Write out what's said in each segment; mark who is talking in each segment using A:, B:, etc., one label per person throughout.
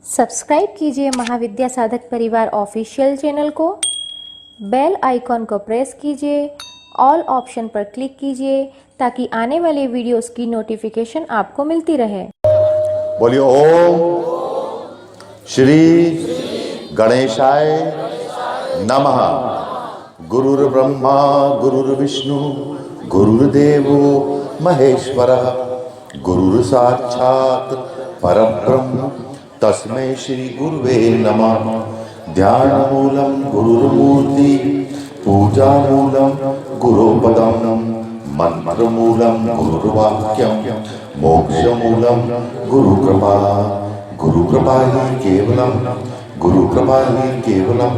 A: Subscribe कीजिए महाविद्या साधक परिवार ऑफिशियल चैनल को, बेल आइकॉन को प्रेस कीजिए, ऑल ऑप्शन पर क्लिक कीजिए ताकि आने वाले वीडियोस की नोटिफिकेशन आपको मिलती रहे।
B: बोलिए ओम श्री गणेशाय नमः। गुरुर्ब्रह्मा गुरुर्विष्णु गुरुर्देवो महेश्वरः, गुरुर्साक्षात् परब्रह्म तस्मै श्री गुरुवे नमः। ध्यानमूलं गुरुर्मूर्ति, पूजामूलं गुरुपदं, मंत्रमूलं गुरुर्वाक्यं, मोक्षमूलं गुरुकृपा। गुरुकृपा ही केवलं, गुरुकृपा ही केवलं,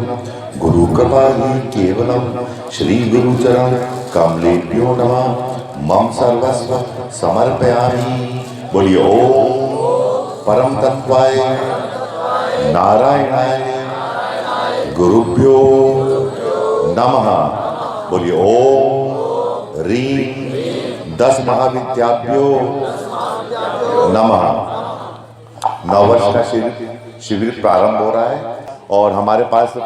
B: गुरुकृपा ही केवलं। श्री गुरुचरण कमलेभ्यो नमः। मम सर्वस्व समर्पयामि। बोलिए ओम परम तत्वाय नारायणाय गुरुभ्यो नमः। बोलिए ओम ह्रीं 10 महाविद्याभ्यो नमः। नववर्ष का शिविर प्रारंभ हो रहा है और हमारे पास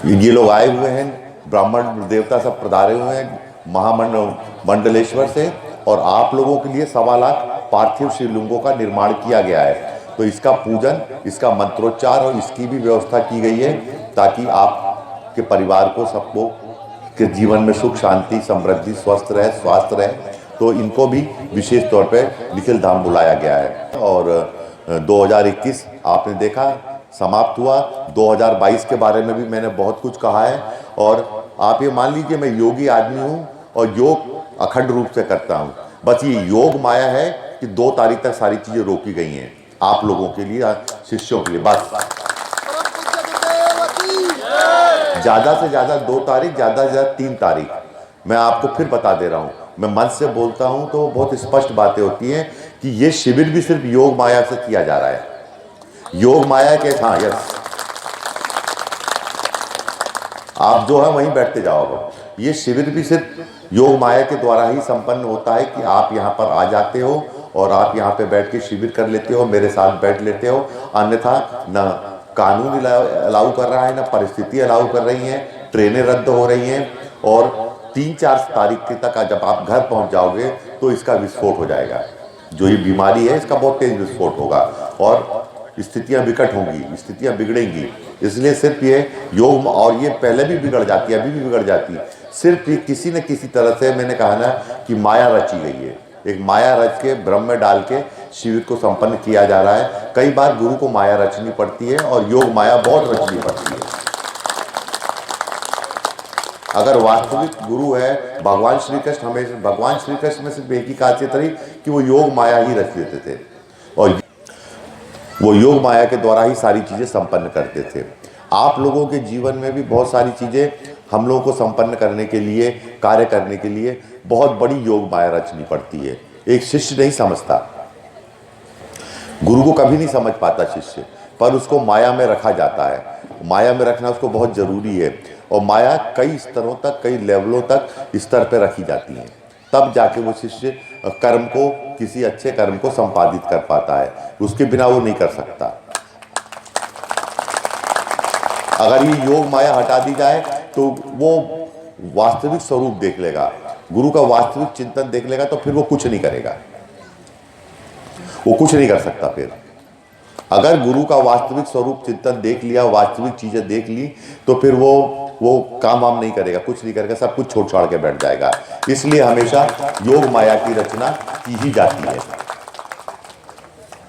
B: ये लोग आए हुए हैं, ब्राह्मण देवता सब पधारे हुए हैं मंडलेश्वर से, और आप लोगों के लिए 1.25 लाख पार्थिव शिवलिंगों का निर्माण किया गया है। तो इसका पूजन, इसका मंत्रोच्चार और इसकी भी व्यवस्था की गई है ताकि आपके परिवार को, सबको के जीवन में सुख शांति समृद्धि स्वस्थ रहे, स्वास्थ्य रहे। तो इनको भी विशेष तौर पे निखिल धाम बुलाया गया है। और 2021 आपने देखा समाप्त हुआ। 2022 के बारे में भी मैंने बहुत कुछ कहा है। और आप ये मान लीजिए मैं योगी आदमी हूँ और योग अखंड रूप से करता हूँ। बस ये योग माया है कि 2 तारीख तक सारी चीज़ें रोकी गई हैं आप लोगों के लिए, शिष्यों के लिए। बस ज़्यादा से ज़्यादा 2 तारीख, ज़्यादा से ज़्यादा 3 तारीख। मैं आपको फिर बता दे रहा हूँ, मैं मन से बोलता हूँ तो बहुत स्पष्ट बातें होती हैं कि ये शिविर भी सिर्फ योग माया से किया जा रहा है। योग माया के, हाँ यस, आप जो है वहीं बैठते जाओ। ये शिविर भी सिर्फ योग माया के द्वारा ही संपन्न होता है कि आप यहाँ पर आ जाते हो और आप यहाँ पे बैठ के शिविर कर लेते हो, मेरे साथ बैठ लेते हो। अन्यथा न कानून अलाउ कर रहा है, न परिस्थिति अलाउ कर रही है, ट्रेनें रद्द हो रही हैं। और 3-4 तारीख के तक जब आप घर पहुँच जाओगे तो इसका विस्फोट हो जाएगा। जो ये बीमारी है इसका बहुत तेज विस्फोट होगा और स्थितियां विकट होंगी, स्थितियां बिगड़ेंगी। इसलिए सिर्फ ये योग, और ये पहले भी बिगड़ जाती है, अभी भी बिगड़ जाती है, सिर्फ ये किसी न किसी तरह से, मैंने कहा ना कि माया रची गई है। एक माया रच के भ्रम में डाल के शिविर को संपन्न किया जा रहा है। कई बार गुरु को माया रचनी पड़ती है और योग माया बहुत रचनी पड़ती है। अगर वास्तविक गुरु है भगवान श्री कृष्ण, हमेशा भगवान श्री कृष्ण में सिर्फ एक ही खासियत रही कि वो योग माया ही रच देते थे और वो योग माया के द्वारा ही सारी चीज़ें संपन्न करते थे। आप लोगों के जीवन में भी बहुत सारी चीज़ें हम लोगों को संपन्न करने के लिए, कार्य करने के लिए बहुत बड़ी योग माया रचनी पड़ती है। एक शिष्य नहीं समझता, गुरु को कभी नहीं समझ पाता शिष्य, पर उसको माया में रखा जाता है। माया में रखना उसको बहुत ज़रूरी है और माया कई स्तरों तक, कई लेवलों तक स्तर पर रखी जाती है, तब जाके वो शिष्य कर्म को, किसी अच्छे कर्म को संपादित कर पाता है। उसके बिना वो नहीं कर सकता। अगर ये योग माया हटा दी जाए तो वो वास्तविक स्वरूप देख लेगा, गुरु का वास्तविक चिंतन देख लेगा, तो फिर वो कुछ नहीं करेगा, वो कुछ नहीं कर सकता। फिर अगर गुरु का वास्तविक स्वरूप चिंतन देख लिया, वास्तविक चीजें देख ली, तो फिर वो काम वाम नहीं करेगा, कुछ नहीं करेगा, सब कुछ छोड़ छाड़ के बैठ जाएगा। इसलिए हमेशा योग माया की रचना की ही जाती है।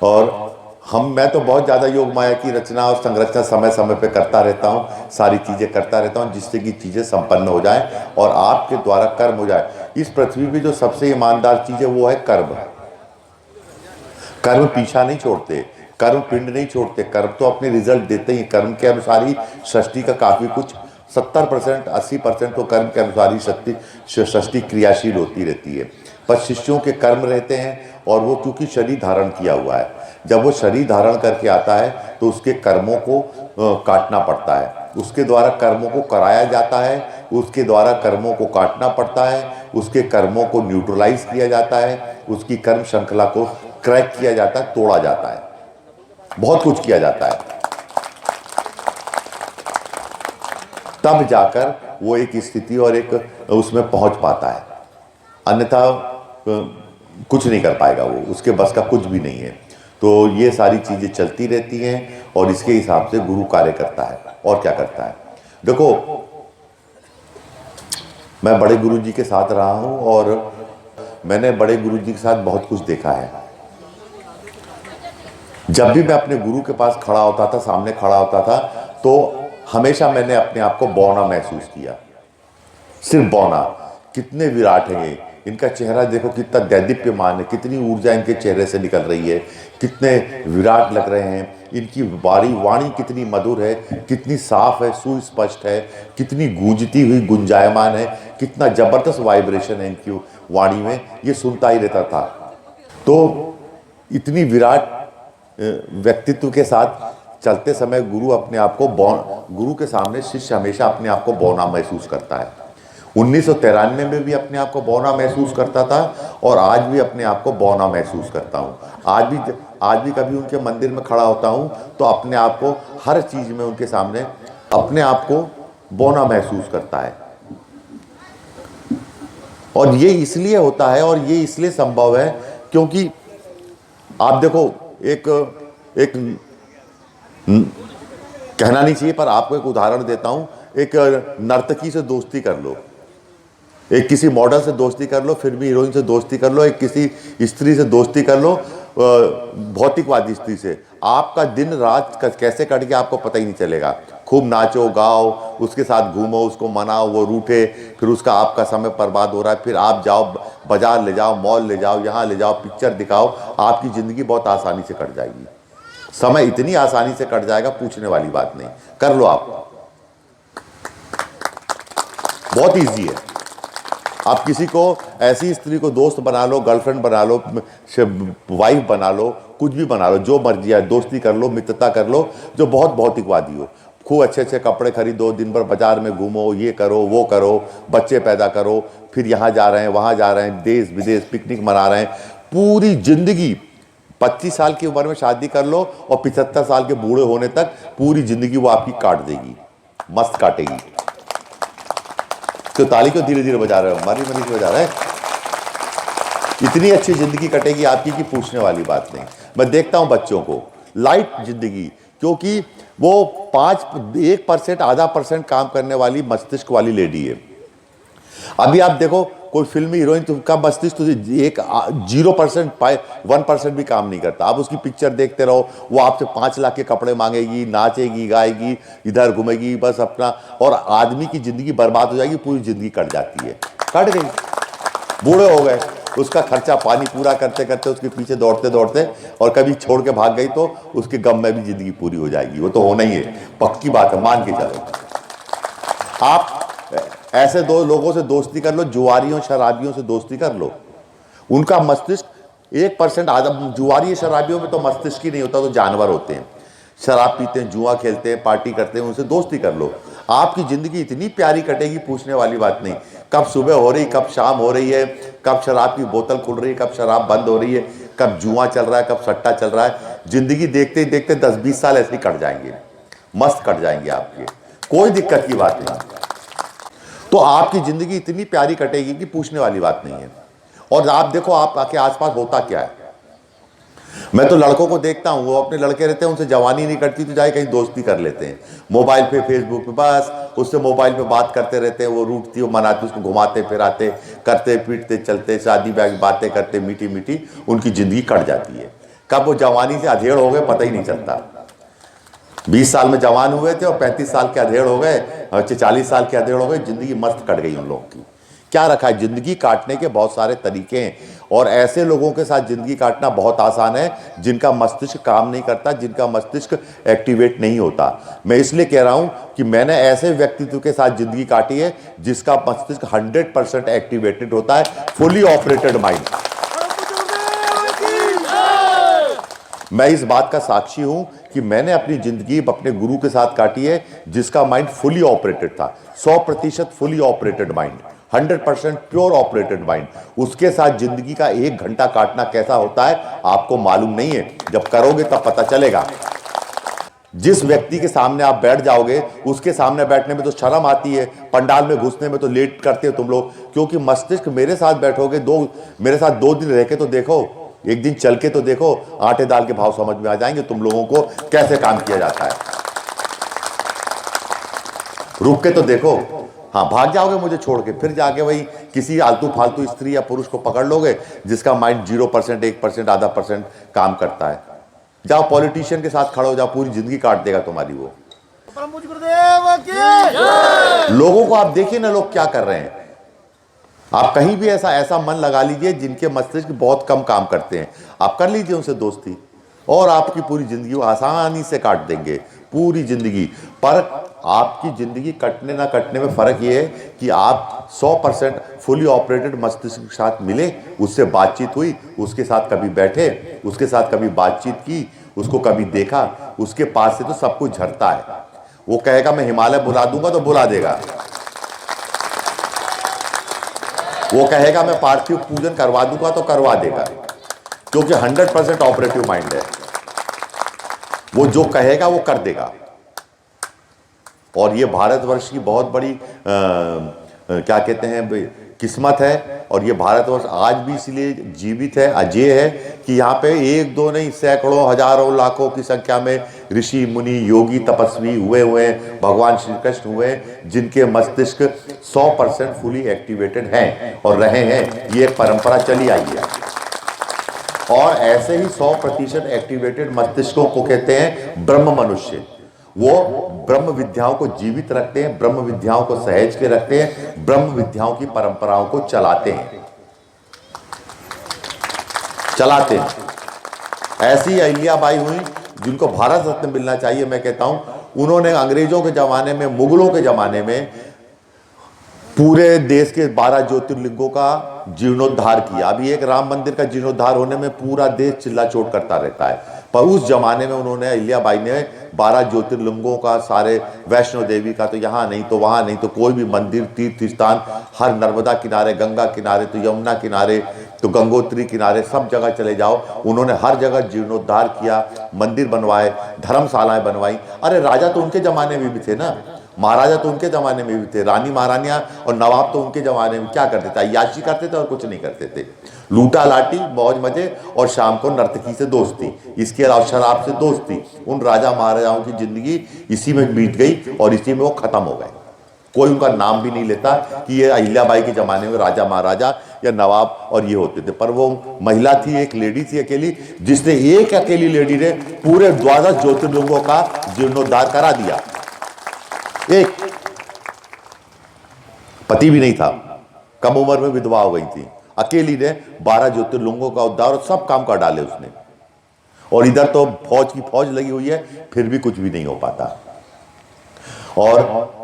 B: और मैं तो बहुत ज़्यादा योग माया की रचना और संरचना समय समय पे करता रहता हूँ, सारी चीज़ें करता रहता हूँ जिससे कि चीज़ें संपन्न हो जाएं और आपके द्वारा कर्म हो जाए। इस पृथ्वी पे जो सबसे ईमानदार चीज़ है वो है कर्म। कर्म पीछा नहीं छोड़ते, कर्म पिंड नहीं छोड़ते, कर्म तो अपने रिजल्ट देते ही। कर्म के अनुसार ही सृष्टि का काफ़ी कुछ, 70% 80% तो कर्म के अनुसार ही सृष्टि क्रियाशील होती रहती है। पर शिष्यों के कर्म रहते हैं और वो चूंकि शरीर धारण किया हुआ है, जब वो शरीर धारण करके आता है तो उसके कर्मों को काटना पड़ता है, उसके द्वारा कर्मों को कराया जाता है, उसके द्वारा कर्मों को काटना पड़ता है, उसके कर्मों को न्यूट्रलाइज किया जाता है, उसकी कर्म श्रृंखला को क्रैक किया जाता है, तोड़ा जाता है, बहुत कुछ किया जाता है, तब जाकर वो एक स्थिति और एक उसमें पहुंच पाता है। अन्यथा कुछ नहीं कर पाएगा वो, उसके बस का कुछ भी नहीं है। तो ये सारी चीज़ें चलती रहती हैं और इसके हिसाब से गुरु कार्य करता है। और क्या करता है, देखो मैं बड़े गुरु जी के साथ रहा हूं और मैंने बड़े गुरु जी के साथ बहुत कुछ देखा है। जब भी मैं अपने गुरु के पास खड़ा होता था, सामने खड़ा होता था, तो हमेशा मैंने अपने आप को बौना महसूस किया, सिर्फ बौना। कितने विराट हैं ये, इनका चेहरा देखो कितना दैदीप्यमान है, कितनी ऊर्जा इनके चेहरे से निकल रही है, कितने विराट लग रहे हैं। इनकी वाणी कितनी मधुर है, कितनी साफ है, सुस्पष्ट है, कितनी गूंजती हुई गुंजायमान है, कितना जबरदस्त वाइब्रेशन है इनकी वाणी में, ये सुनता ही रहता था। तो इतनी विराट व्यक्तित्व के साथ चलते समय गुरु अपने आप को गुरु के सामने शिष्य हमेशा अपने आप को बौना महसूस करता है। 1993 में भी अपने आप को बौना महसूस करता था और आज भी अपने आप को बौना महसूस करता हूँ। आज भी कभी उनके मंदिर में खड़ा होता हूँ तो अपने आप को हर चीज़ में उनके सामने अपने आप को बौना महसूस करता है। और ये इसलिए होता है और ये इसलिए संभव है क्योंकि आप देखो, एक कहना नहीं चाहिए पर आपको एक उदाहरण देता हूँ। एक नर्तकी से दोस्ती कर लो, एक किसी मॉडल से दोस्ती कर लो, फिल्मी हीरोइन से दोस्ती कर लो, एक किसी स्त्री से दोस्ती कर लो, भौतिकवादी स्त्री से, आपका दिन रात कैसे कट गया आपको पता ही नहीं चलेगा। खूब नाचो गाओ, उसके साथ घूमो, उसको मनाओ, वो रूठे, फिर उसका आपका समय बर्बाद हो रहा है, फिर आप जाओ बाजार ले जाओ, मॉल ले जाओ, यहाँ ले जाओ, पिक्चर दिखाओ, आपकी ज़िंदगी बहुत आसानी से कट जाएगी। समय इतनी आसानी से कट जाएगा, पूछने वाली बात नहीं। कर लो आप, बहुत इजी है। आप किसी को ऐसी स्त्री को दोस्त बना लो, गर्लफ्रेंड बना लो, वाइफ बना लो, कुछ भी बना लो, जो मर्जी है, दोस्ती कर लो, मित्रता कर लो, जो बहुत भौतिकवादी हो। खूब अच्छे अच्छे कपड़े खरीदो, दिन भर बाजार में घूमो, ये करो वो करो, बच्चे पैदा करो, फिर यहाँ जा रहे हैं वहाँ जा रहे हैं, देश विदेश पिकनिक मना रहे हैं, पूरी जिंदगी 25 साल की उम्र में शादी कर लो और 75 साल के बूढ़े होने तक पूरी जिंदगी वो आपकी काट देगी, मस्त काटेगी। तो ताली क्यों धीरे धीरे बजा रहे हो, हमारी मनीष बजा रहे हैं। इतनी अच्छी जिंदगी कटेगी आपकी कि पूछने वाली बात नहीं। मैं देखता हूं बच्चों को, लाइट जिंदगी, क्योंकि वो 1% आधा परसेंट काम करने वाली मस्तिष्क वाली लेडी है। अभी आप देखो कोई फिल्मी हीरोइन, तुमका मस्तिष्क तो 0% 1% भी काम नहीं करता। आप उसकी पिक्चर देखते रहो, वो आपसे 5 लाख के कपड़े मांगेगी, नाचेगी गाएगी, इधर घूमेगी, बस अपना, और आदमी की जिंदगी बर्बाद हो जाएगी, पूरी जिंदगी कट जाती है, कट गई, बूढ़े हो गए, उसका खर्चा पानी पूरा करते करते उसके पीछे दौड़ते दौड़ते, और कभी छोड़ के भाग गई तो उसके गम में भी जिंदगी पूरी हो जाएगी। वो तो होना ही है, पक्की बात है, मान के चलो। आप ऐसे दो लोगों से दोस्ती कर लो, जुआरियों शराबियों से दोस्ती कर लो, उनका मस्तिष्क 1% आधा, जुआरी शराबियों में तो मस्तिष्क ही नहीं होता, तो जानवर होते हैं, शराब पीते हैं, जुआ खेलते हैं, पार्टी करते हैं, उनसे दोस्ती कर लो, आपकी जिंदगी इतनी प्यारी कटेगी, पूछने वाली बात नहीं। कब सुबह हो रही, कब शाम हो रही है, कब शराब की बोतल खुल रही है, कब शराब बंद हो रही है, कब जुआ चल रहा है, कब सट्टा चल रहा है, जिंदगी देखते ही देखते 10-20 साल ऐसे ही कट जाएंगे, मस्त कट जाएंगे आपके, कोई दिक्कत की बात नहीं। तो आपकी जिंदगी इतनी प्यारी कटेगी कि पूछने वाली बात नहीं है। और आप देखो आपके आसपास होता क्या है। मैं तो लड़कों को देखता हूँ, वो अपने लड़के रहते हैं, उनसे जवानी नहीं कटती तो जाए कहीं दोस्ती कर लेते हैं, मोबाइल पे, फेसबुक पे, बस उससे मोबाइल पे बात करते रहते हैं, वो रूठती, वो मनाती, उसको घुमाते फिराते, करते पीटते चलते, शादी ब्याह बातें करते, मीठी मीठी उनकी जिंदगी कट जाती है। कब वो जवानी से अधेड़ हो गए पता ही नहीं चलता। 20 साल में जवान हुए थे और 35 साल के अधेड़ हो गए, 40 साल के अधेड़ हो गए, जिंदगी मस्त कट गई उन लोगों की। क्या रखा है, जिंदगी काटने के बहुत सारे तरीके हैं, और ऐसे लोगों के साथ जिंदगी काटना बहुत आसान है जिनका मस्तिष्क काम नहीं करता, जिनका मस्तिष्क एक्टिवेट नहीं होता। मैं इसलिए कह रहा हूं कि मैंने ऐसे व्यक्तित्व के साथ जिंदगी काटी है जिसका मस्तिष्क 100% एक्टिवेटेड होता है, फुली ऑपरेटेड माइंड। मैं इस बात का साक्षी हूं कि मैंने अपनी जिंदगी अपने गुरु के साथ काटी है जिसका माइंड फुली ऑपरेटेड था, 100% fully operated mind, 100% pure operated mind, उसके साथ जिंदगी का 1 घंटा काटना कैसा होता है आपको मालूम नहीं है, जब करोगे तब पता चलेगा। जिस व्यक्ति के सामने आप बैठ जाओगे उसके सामने बैठने में तो शर्म आती है, पंडाल में घुसने में तो लेट करते हो तुम लोग, क्योंकि मस्तिष्क मेरे साथ बैठोगे, मेरे साथ 2 दिन रह के तो देखो, एक दिन चल के तो देखो, आटे दाल के भाव समझ में आ जाएंगे तुम लोगों को कैसे काम किया जाता है। रुक के तो देखो, हाँ भाग जाओगे मुझे छोड़ के, फिर जाके वही किसी आलतू फालतू स्त्री या पुरुष को पकड़ लोगे जिसका माइंड 0%, 1%, आधा % काम करता है। जाओ पॉलिटिशियन के साथ खड़ो, जाओ, पूरी जिंदगी काट देगा तुम्हारी वो। लोगों को आप देखिए ना, लोग क्या कर रहे हैं। आप कहीं भी ऐसा मन लगा लीजिए जिनके मस्तिष्क बहुत कम काम करते हैं, आप कर लीजिए उनसे दोस्ती और आपकी पूरी जिंदगी आसानी से काट देंगे, पूरी जिंदगी। पर आपकी जिंदगी कटने ना कटने में फर्क ये है कि आप 100% फुली ऑपरेटेड मस्तिष्क के साथ मिले, उससे बातचीत हुई, उसके साथ कभी बैठे, उसके साथ कभी बातचीत की, उसको कभी देखा, उसके पास से तो सब कुछ झरता है। वो कहेगा मैं हिमालय बुला दूंगा तो बुला देगा, वो कहेगा मैं पार्थिव पूजन करवा दूंगा तो करवा देगा, क्योंकि 100% ऑपरेटिव माइंड है। वो जो कहेगा वो कर देगा। और ये भारतवर्ष की बहुत बड़ी क्या कहते हैं किस्मत है, और ये भारतवर्ष आज भी इसलिए जीवित है, अजय है कि यहाँ पे 1 2 नहीं, सैकड़ों, हजारों, लाखों की संख्या में ऋषि मुनि, योगी, तपस्वी हुए भगवान श्री कृष्ण हुए, जिनके मस्तिष्क 100% फुली एक्टिवेटेड हैं और रहे हैं। ये एक परंपरा चली आई है। और ऐसे ही 100% एक्टिवेटेड मस्तिष्कों को कहते हैं ब्रह्म मनुष्य। वो ब्रह्म विद्याओं को जीवित रखते हैं, ब्रह्म विद्याओं को सहेज के रखते हैं, ब्रह्म विद्याओं की परंपराओं को चलाते हैं। ऐसी अहिल्याबाई हुई जिनको भारत रत्न मिलना चाहिए। मैं कहता हूं उन्होंने अंग्रेजों के जमाने में, मुगलों के जमाने में पूरे देश के 12 ज्योतिर्लिंगों का जीर्णोद्धार किया। अभी एक राम मंदिर का जीर्णोद्धार होने में पूरा देश चिल्ला चोट करता रहता है, पर उस जमाने में उन्होंने, अहिल्याबाई ने 12 ज्योतिर्लिंगों का, सारे वैष्णो देवी का, तो यहाँ नहीं तो वहाँ नहीं, तो कोई भी मंदिर, तीर्थ स्थान, हर नर्मदा किनारे, गंगा किनारे, तो यमुना किनारे, तो गंगोत्री किनारे, सब जगह चले जाओ, उन्होंने हर जगह जीर्णोद्धार किया, मंदिर बनवाए, धर्मशालाएं बनवाई। अरे राजा तो उनके जमाने में भी थे ना, महाराजा तो उनके जमाने में भी थे, रानी महारानियां और नवाब तो उनके जमाने में क्या करते थे? अय्याशी करते थे और कुछ नहीं करते थे। लूटा लाटी, मौज मजे, और शाम को नर्तकी से दोस्ती, इसके अलावा शराब से दोस्ती। उन राजा महाराजाओं की जिंदगी इसी में बीत गई और इसी में वो खत्म हो गए। कोई उनका नाम भी नहीं लेता कि ये अहिल्याबाई के जमाने में राजा महाराजा या नवाब और ये होते थे। पर वो महिला थी, एक लेडी थी अकेली, जिसने, एक अकेली लेडी ने पूरे 12 ज्योतिर्लिंगों का जीर्णोद्धार करा दिया। एक पति भी नहीं था, कम उम्र में विधवा हो गई थी, अकेली ने 12 ज्योतिर्लिंगों का उद्धार और सब काम कर डाले उसने। और इधर तो फौज की फौज लगी हुई है, फिर भी कुछ भी नहीं हो पाता। और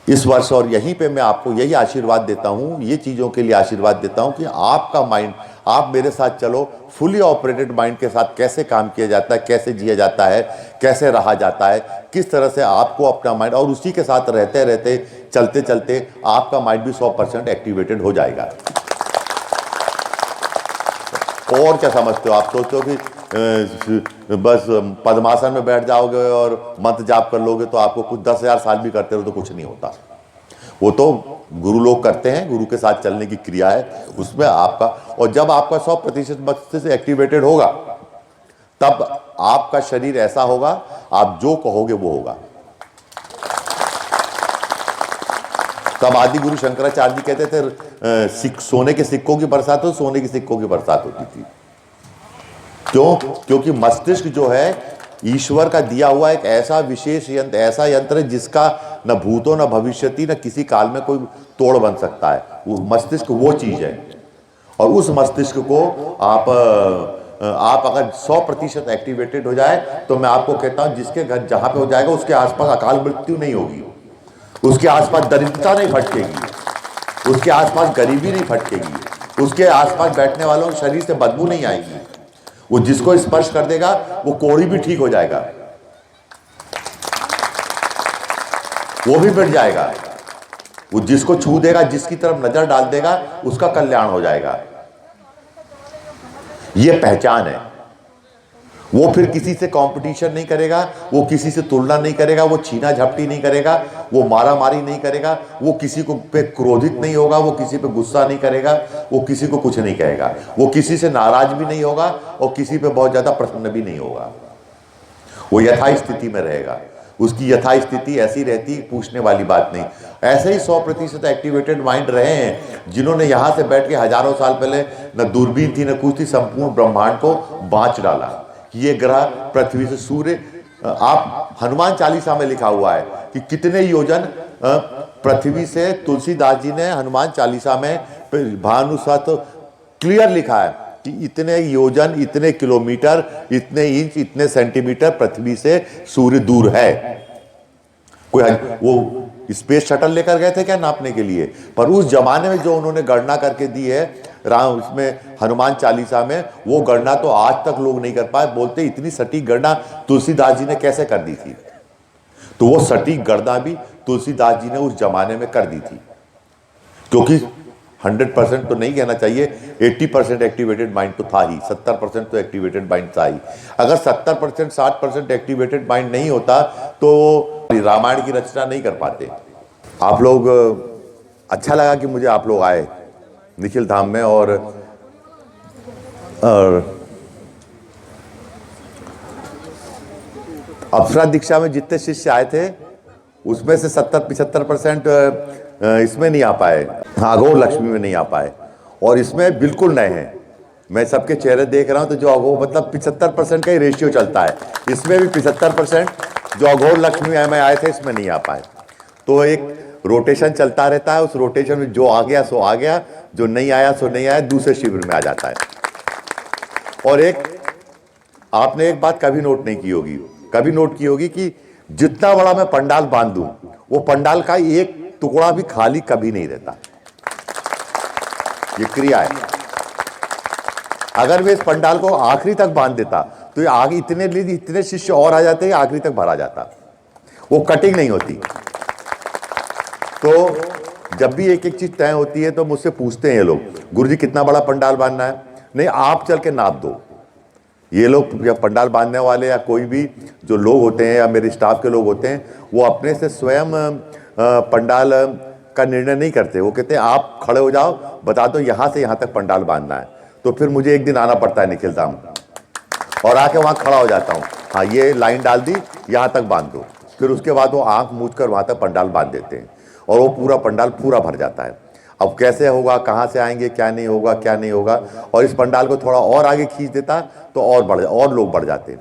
B: इस वर्ष और यहीं पे मैं आपको यही आशीर्वाद देता हूं, ये चीजों के लिए आशीर्वाद देता हूं कि आपका माइंड, आप मेरे साथ चलो, फुली ऑपरेटेड माइंड के साथ कैसे काम किया जाता है, कैसे जिया जाता है, कैसे रहा जाता है, किस तरह से आपको अपना माइंड, और उसी के साथ रहते रहते, चलते चलते आपका माइंड भी 100% एक्टिवेटेड हो जाएगा। और क्या समझते हो आप? सोचते हो कि बस पद्मासन में बैठ जाओगे और मंत्र जाप कर लोगे तो आपको कुछ 10,000 साल भी करते रहो तो कुछ नहीं होता। वो तो गुरु लोग करते हैं, गुरु के साथ चलने की क्रिया है, उसमें आपका, और जब आपका 100% मस्तिष्क एक्टिवेटेड होगा तब आपका शरीर ऐसा होगा, आप जो कहोगे वो होगा। तब आदि गुरु शंकराचार्य जी कहते थे सोने के सिक्कों की बरसात हो, सोने के सिक्कों की बरसात होती थी। क्यों? क्योंकि मस्तिष्क जो है ईश्वर का दिया हुआ एक ऐसा विशेष यंत्र, ऐसा यंत्र है जिसका न भूतो न भविष्यति न किसी काल में कोई तोड़ बन सकता है। वो मस्तिष्क वो चीज है, और उस मस्तिष्क को आप अगर 100% एक्टिवेटेड हो जाए तो मैं आपको कहता हूं जिसके घर जहां पे हो जाएगा उसके आसपास अकाल मृत्यु नहीं होगी, उसके आसपास दरिद्रता नहीं फटकेगी, उसके आसपास गरीबी नहीं फटकेगी, उसके आसपास बैठने वालों के शरीर से बदबू नहीं आएगी। वो जिसको स्पर्श कर देगा वो कोढ़ी भी ठीक हो जाएगा, वो भी मिट जाएगा। वो जिसको छू देगा, जिसकी तरफ नजर डाल देगा, उसका कल्याण हो जाएगा। ये पहचान है। वो फिर किसी से कंपटीशन नहीं करेगा, वो किसी से तुलना नहीं करेगा, वो छीना झपटी नहीं करेगा, वो मारा मारी नहीं करेगा, वो किसी को पे क्रोधित नहीं होगा, वो किसी पे गुस्सा नहीं करेगा, वो किसी को कुछ नहीं कहेगा, वो किसी से नाराज भी नहीं होगा और किसी पे बहुत ज्यादा प्रसन्न भी नहीं होगा। वो यथास्थिति में रहेगा। उसकी यथास्थिति ऐसी रहती, पूछने वाली बात नहीं। ऐसे ही 100% एक्टिवेटेड माइंड रहे हैं जिन्होंने यहां से बैठ के हजारों साल पहले न दूरबीन थी न कुछ थी, संपूर्ण ब्रह्मांड को बांच डाला। ये ग्रह पृथ्वी से सूर्य, आप हनुमान चालीसा में लिखा हुआ है कि कितने योजन पृथ्वी से, तुलसीदास जी ने हनुमान चालीसा में भानुसत क्लियर लिखा है कि इतने योजन, इतने किलोमीटर, इतने इंच, इतने सेंटीमीटर पृथ्वी से सूर्य दूर है। कोई वो स्पेस शटल लेकर गए थे क्या नापने के लिए? पर उस जमाने में जो उन्होंने गणना करके दी है राम उसमें हनुमान चालीसा में, वो गणना तो आज तक लोग नहीं कर पाए। बोलते इतनी सटीक गणना तुलसीदास जी ने कैसे कर दी थी? तो वो सटीक गणना भी तुलसीदास जी ने उस जमाने में कर दी थी, क्योंकि 100% तो नहीं कहना चाहिए, 80% एक्टिवेटेड माइंड तो था ही, 70% तो एक्टिवेटेड माइंड था ही। अगर 70% 60% एक्टिवेटेड माइंड नहीं होता तो रामायण की रचना नहीं कर पाते। आप लोग, अच्छा लगा कि मुझे आप लोग आए निखिल धाम में, और अप्सरा दीक्षा में जितने शिष्य आए थे उसमें से 70-75% इसमें नहीं आ पाए, अघोर लक्ष्मी में नहीं आ पाए, और इसमें बिल्कुल नए हैं। मैं सबके चेहरे देख रहा हूं तो जो अघोर, मतलब 75% का ही रेशियो चलता है। इसमें भी 75% जो अघोर लक्ष्मी में आए थे इसमें नहीं आ पाए। तो एक रोटेशन चलता रहता है, उस रोटेशन में जो आ गया सो आ गया, जो नहीं आया सो नहीं आया, दूसरे शिविर में आ जाता है। और एक आपने एक बात कभी नोट नहीं की होगी, कभी नोट की होगी कि जितना बड़ा मैं पंडाल बांध दूं, वो पंडाल का एक टुकड़ा भी खाली कभी नहीं रहता। ये क्रिया है। अगर मैं इस पंडाल को आखिरी तक बांध देता तो ये आगे इतने शिष्य और आ जाते हैं, आखिरी तक भरा जाता, वो कटिंग नहीं होती। तो जब भी एक एक चीज तय होती है तो मुझसे पूछते हैं ये लोग, गुरुजी कितना बड़ा पंडाल बांधना है? नहीं, आप चल के नाप दो। ये लोग या पंडाल बांधने वाले या कोई भी जो लोग होते हैं या मेरे स्टाफ के लोग होते हैं, वो अपने से स्वयं पंडाल का निर्णय नहीं करते। वो कहते हैं आप खड़े हो जाओ, बता दो यहाँ से यहाँ तक पंडाल बांधना है। तो फिर मुझे एक दिन आना पड़ता है निखिल धाम, और आके वहाँ खड़ा हो जाता हूँ, हाँ ये लाइन डाल दी, यहाँ तक बांध दो। फिर उसके बाद वो आँख मूंद कर वहाँ तक पंडाल बांध देते हैं, और वो पूरा पंडाल पूरा भर जाता है। अब कैसे होगा, कहाँ से आएंगे, क्या नहीं होगा, क्या नहीं होगा। और इस पंडाल को थोड़ा और आगे खींच देता तो और लोग बढ़ जाते हैं,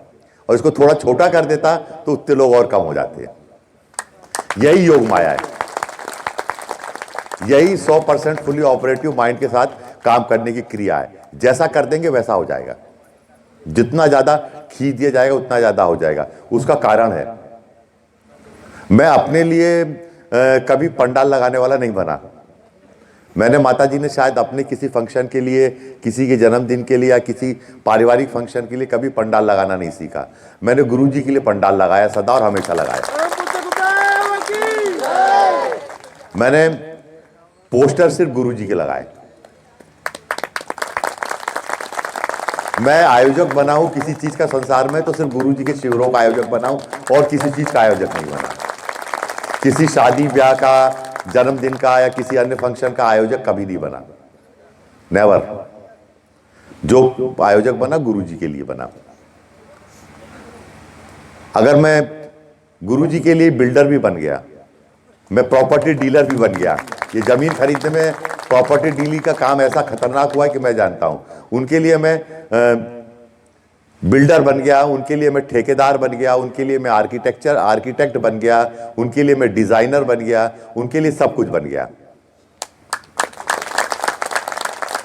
B: और इसको थोड़ा छोटा कर देता तो उतने लोग और कम हो जाते हैं। यही योग माया है, यही 100% फुली ऑपरेटिव माइंड के साथ काम करने की क्रिया है। जैसा कर देंगे वैसा हो जाएगा, जितना ज्यादा खींच दिया जाएगा उतना ज्यादा हो जाएगा। उसका कारण है, मैं अपने लिए कभी पंडाल लगाने वाला नहीं बना। मैंने, माता जी ने शायद अपने किसी फंक्शन के लिए, किसी के जन्मदिन के लिए या किसी पारिवारिक फंक्शन के लिए कभी पंडाल लगाना नहीं सीखा। मैंने गुरु जी के लिए पंडाल लगाया, सदा और हमेशा लगाया। मैंने पोस्टर सिर्फ गुरु जी के लगाए। मैं आयोजक बना हूं किसी चीज का संसार में तो सिर्फ गुरु जी के शिविरों का आयोजक बना हूं, और किसी चीज का आयोजक नहीं बना। किसी शादी ब्याह का, जन्मदिन का या किसी अन्य फंक्शन का आयोजक कभी नहीं बना, नेवर। जो आयोजक बना गुरु जी के लिए बना। अगर मैं गुरु जी के लिए बिल्डर भी बन गया, मैं प्रॉपर्टी डीलर भी बन गया। ये जमीन खरीदने में प्रॉपर्टी डीलिंग का काम ऐसा खतरनाक हुआ है कि मैं जानता हूं। उनके लिए मैं बिल्डर बन गया, उनके लिए मैं ठेकेदार बन गया, उनके लिए मैं आर्किटेक्ट बन गया, उनके लिए मैं डिजाइनर बन गया, उनके लिए सब कुछ बन गया।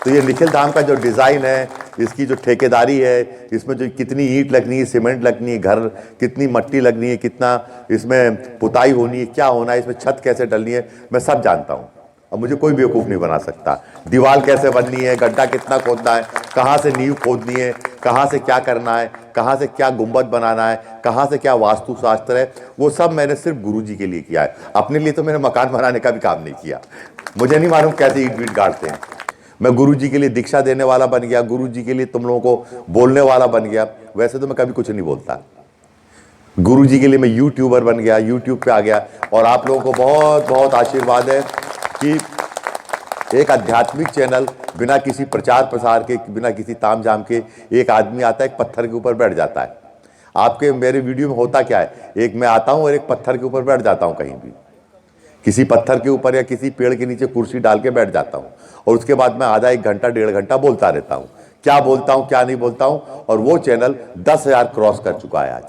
B: तो ये निखिल धाम का जो डिजाइन है, इसकी जो ठेकेदारी है, इसमें जो कितनी ईंट लगनी है, सीमेंट लगनी है, घर कितनी मट्टी लगनी है, कितना इसमें पुताई होनी है, क्या होना है, इसमें छत कैसे डलनी है, मैं सब जानता हूं। और मुझे कोई बेवकूफ़ नहीं बना सकता। दीवार कैसे बननी है, गड्ढा कितना खोदना है, कहाँ से नींव खोदनी है, कहाँ से क्या करना है, कहाँ से क्या गुंबद बनाना है, कहाँ से क्या वास्तुशास्त्र है, वो सब मैंने सिर्फ गुरुजी के लिए किया है। अपने लिए तो मैंने मकान बनाने का भी काम नहीं किया। मुझे नहीं मालूम कैसे ईंट वीट गाड़ते हैं। मैं गुरुजी के लिए दीक्षा देने वाला बन गया, गुरुजी के लिए तुम लोगों को बोलने वाला बन गया। वैसे तो मैं कभी कुछ नहीं बोलता। गुरुजी के लिए मैं यूट्यूबर बन गया, यूट्यूब पे आ गया। और आप लोगों को बहुत बहुत आशीर्वाद है कि एक आध्यात्मिक चैनल बिना किसी प्रचार प्रसार के, बिना किसी तामझाम के, एक आदमी आता है, एक पत्थर के ऊपर बैठ जाता है। आपके मेरे वीडियो में होता क्या है, एक मैं आता हूं और एक पत्थर के ऊपर बैठ जाता हूं, कहीं भी किसी पत्थर के ऊपर या किसी पेड़ के नीचे कुर्सी डाल के बैठ जाता हूं। और उसके बाद मैं आधा 1 घंटा 1.5 घंटा बोलता रहता हूं, क्या बोलता हूं क्या नहीं बोलता हूं। और वो चैनल 10,000 क्रॉस कर चुका है आज।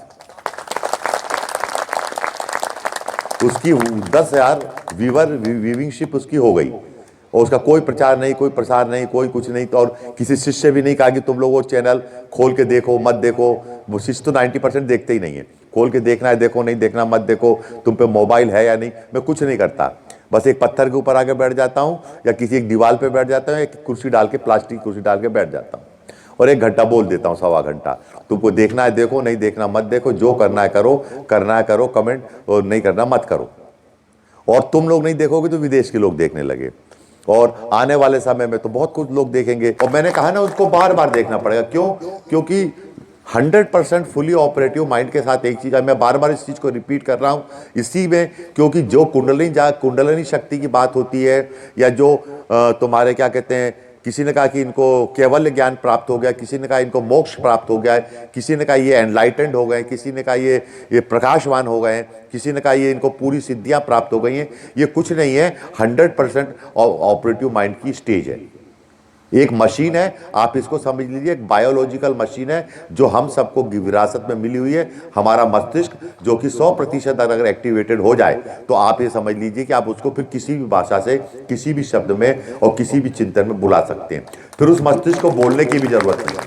B: उसकी 10,000 व्यूइंगशिप उसकी हो गई, और उसका कोई प्रचार नहीं, कोई प्रसार नहीं, कोई कुछ नहीं। तो और किसी शिष्य भी नहीं कहा कि तुम लोग वो चैनल खोल के देखो मत देखो। वो शिष्य तो 90% देखते ही नहीं है। खोल के देखना है देखो, नहीं देखना मत देखो, तुम पे मोबाइल है या नहीं, मैं कुछ नहीं करता। बस एक पत्थर के ऊपर आके बैठ जाता हूँ, या किसी एक दीवार पे बैठ जाता हूँ, एक कुर्सी डाल के, प्लास्टिक कुर्सी डाल के बैठ जाता हूँ, और 1 घंटा बोल देता हूँ, 1.25 घंटा। तुमको देखना है देखो, नहीं देखना मत देखो, जो करना है करो, करना है करो कमेंट, और नहीं करना मत करो। और तुम लोग नहीं देखोगे तो विदेश के लोग देखने लगे, और आने वाले समय में तो बहुत कुछ लोग देखेंगे। और मैंने कहा ना, उसको बार बार देखना पड़ेगा। क्यों? क्योंकि 100% फुली ऑपरेटिव माइंड के साथ एक चीज है, मैं बार बार इस चीज को रिपीट कर रहा हूं इसी में, क्योंकि जो कुंडलिनी शक्ति की बात होती है, या जो तुम्हारे क्या कहते हैं, किसी ने कहा कि इनको केवल ज्ञान प्राप्त हो गया, किसी ने कहा इनको मोक्ष प्राप्त हो गया है, किसी ने कहा ये एनलाइटेंड हो गए, किसी ने कहा ये प्रकाशवान हो गए हैं, किसी ने कहा ये इनको पूरी सिद्धियां प्राप्त हो गई हैं। ये कुछ नहीं है, 100% ऑपरेटिव माइंड की स्टेज है। एक मशीन है, आप इसको समझ लीजिए, एक बायोलॉजिकल मशीन है जो हम सबको विरासत में मिली हुई है। हमारा मस्तिष्क जो कि 100% अगर एक्टिवेटेड हो जाए, तो आप ये समझ लीजिए कि आप उसको फिर किसी भी भाषा से, किसी भी शब्द में और किसी भी चिंतन में बुला सकते हैं। फिर उस मस्तिष्क को बोलने की भी जरूरत नहीं है।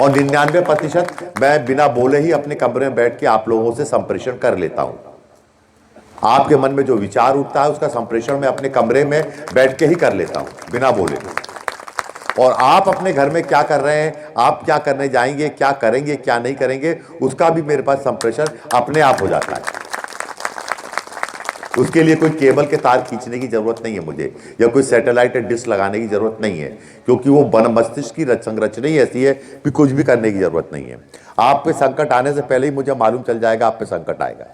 B: और 99% मैं बिना बोले ही अपने कमरे में बैठ के आप लोगों से संप्रेषण कर लेता हूं। आपके मन में जो विचार उठता है उसका संप्रेषण मैं अपने कमरे में बैठ के ही कर लेता हूं, बिना बोले। और आप अपने घर में क्या कर रहे हैं, आप क्या करने जाएंगे, क्या करेंगे, क्या नहीं करेंगे, उसका भी मेरे पास संप्रेषण अपने आप हो जाता है। उसके लिए कोई केबल के तार खींचने की जरूरत नहीं है मुझे, या कोई सैटेलाइट डिश लगाने की जरूरत नहीं है, क्योंकि वो मस्तिष्क की संरचना ही ऐसी है कि कुछ भी करने की जरूरत नहीं है। आप पे संकट आने से पहले ही मुझे मालूम चल जाएगा आप पे संकट आएगा,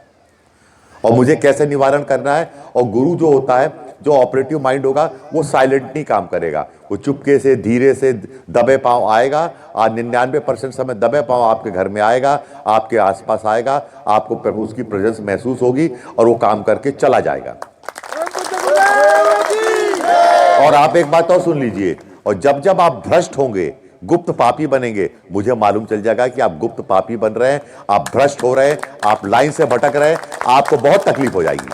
B: और मुझे कैसे निवारण करना है। और गुरु जो होता है, जो ऑपरेटिव माइंड होगा, वो साइलेंटली काम करेगा। वो चुपके से, धीरे से, दबे पांव आएगा, और 99% समय दबे पांव आपके घर में आएगा, आपके आसपास आएगा, आपको प्रभु उसकी प्रेजेंस महसूस होगी, और वो काम करके चला जाएगा। और आप एक बात और सुन लीजिए, और जब जब आप भ्रष्ट होंगे, गुप्त पापी बनेंगे, मुझे मालूम चल जाएगा कि आप गुप्त पापी बन रहे हैं, आप भ्रष्ट हो रहे हैं, आप लाइन से भटक रहे हैं, आपको बहुत तकलीफ हो जाएगी।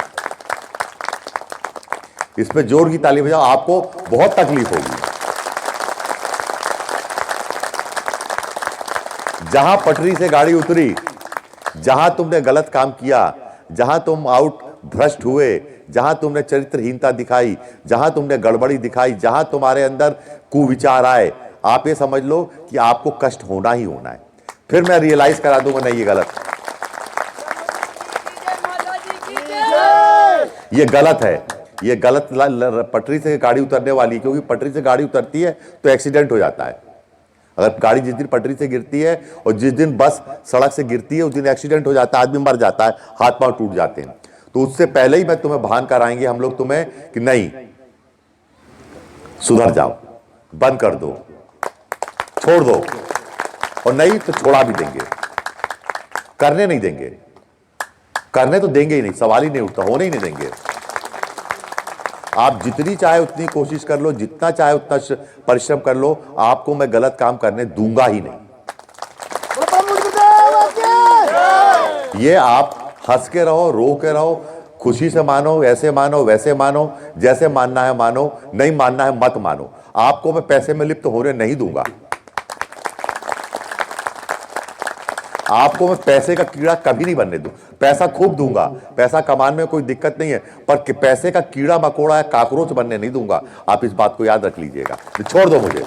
B: इस पे जोर की ताली बजाओ, आपको बहुत तकलीफ होगी। जहां पटरी से गाड़ी उतरी, जहां तुमने गलत काम किया, जहां तुम आउट भ्रष्ट हुए, जहां तुमने चरित्रहीनता दिखाई, जहां तुमने गड़बड़ी दिखाई, जहां तुम्हारे अंदर कुविचार आए, आप ये समझ लो कि आपको कष्ट होना ही होना है। फिर मैं रियलाइज करा दूंगा, नहीं ये गलत, ये गलत है, ये गलत पटरी से गाड़ी उतरने वाली, क्योंकि पटरी से गाड़ी उतरती है तो एक्सीडेंट हो जाता है। अगर गाड़ी जिस दिन पटरी से गिरती है और जिस दिन बस सड़क से गिरती है, उस दिन एक्सीडेंट हो जाता है, आदमी मर जाता है, हाथ पांव टूट जाते हैं। तो उससे पहले ही मैं तुम्हें भान कराएंगे हम लोग तुम्हें कि नहीं, सुधर जाओ, बंद कर दो, छोड़ दो। और नहीं तो छोड़ा भी देंगे, करने नहीं देंगे, करने तो देंगे ही नहीं, सवाल ही नहीं उठता, होने ही नहीं देंगे। आप जितनी चाहे उतनी कोशिश कर लो, जितना चाहे उतना परिश्रम कर लो, आपको मैं गलत काम करने दूंगा ही नहीं। ये आप हंस के रहो, रो के रहो, खुशी से मानो, ऐसे मानो, वैसे मानो, जैसे मानना है मानो, नहीं मानना है मत मानो, आपको मैं पैसे में लिप्त होने नहीं दूंगा। आपको मैं पैसे का कीड़ा कभी नहीं बनने दूं। पैसा खूब दूंगा, पैसा कमाने में कोई दिक्कत नहीं है, पर पैसे का कीड़ा मकोड़ा या काकरोच बनने नहीं दूंगा। आप इस बात को याद रख लीजिएगा। छोड़ दो मुझे।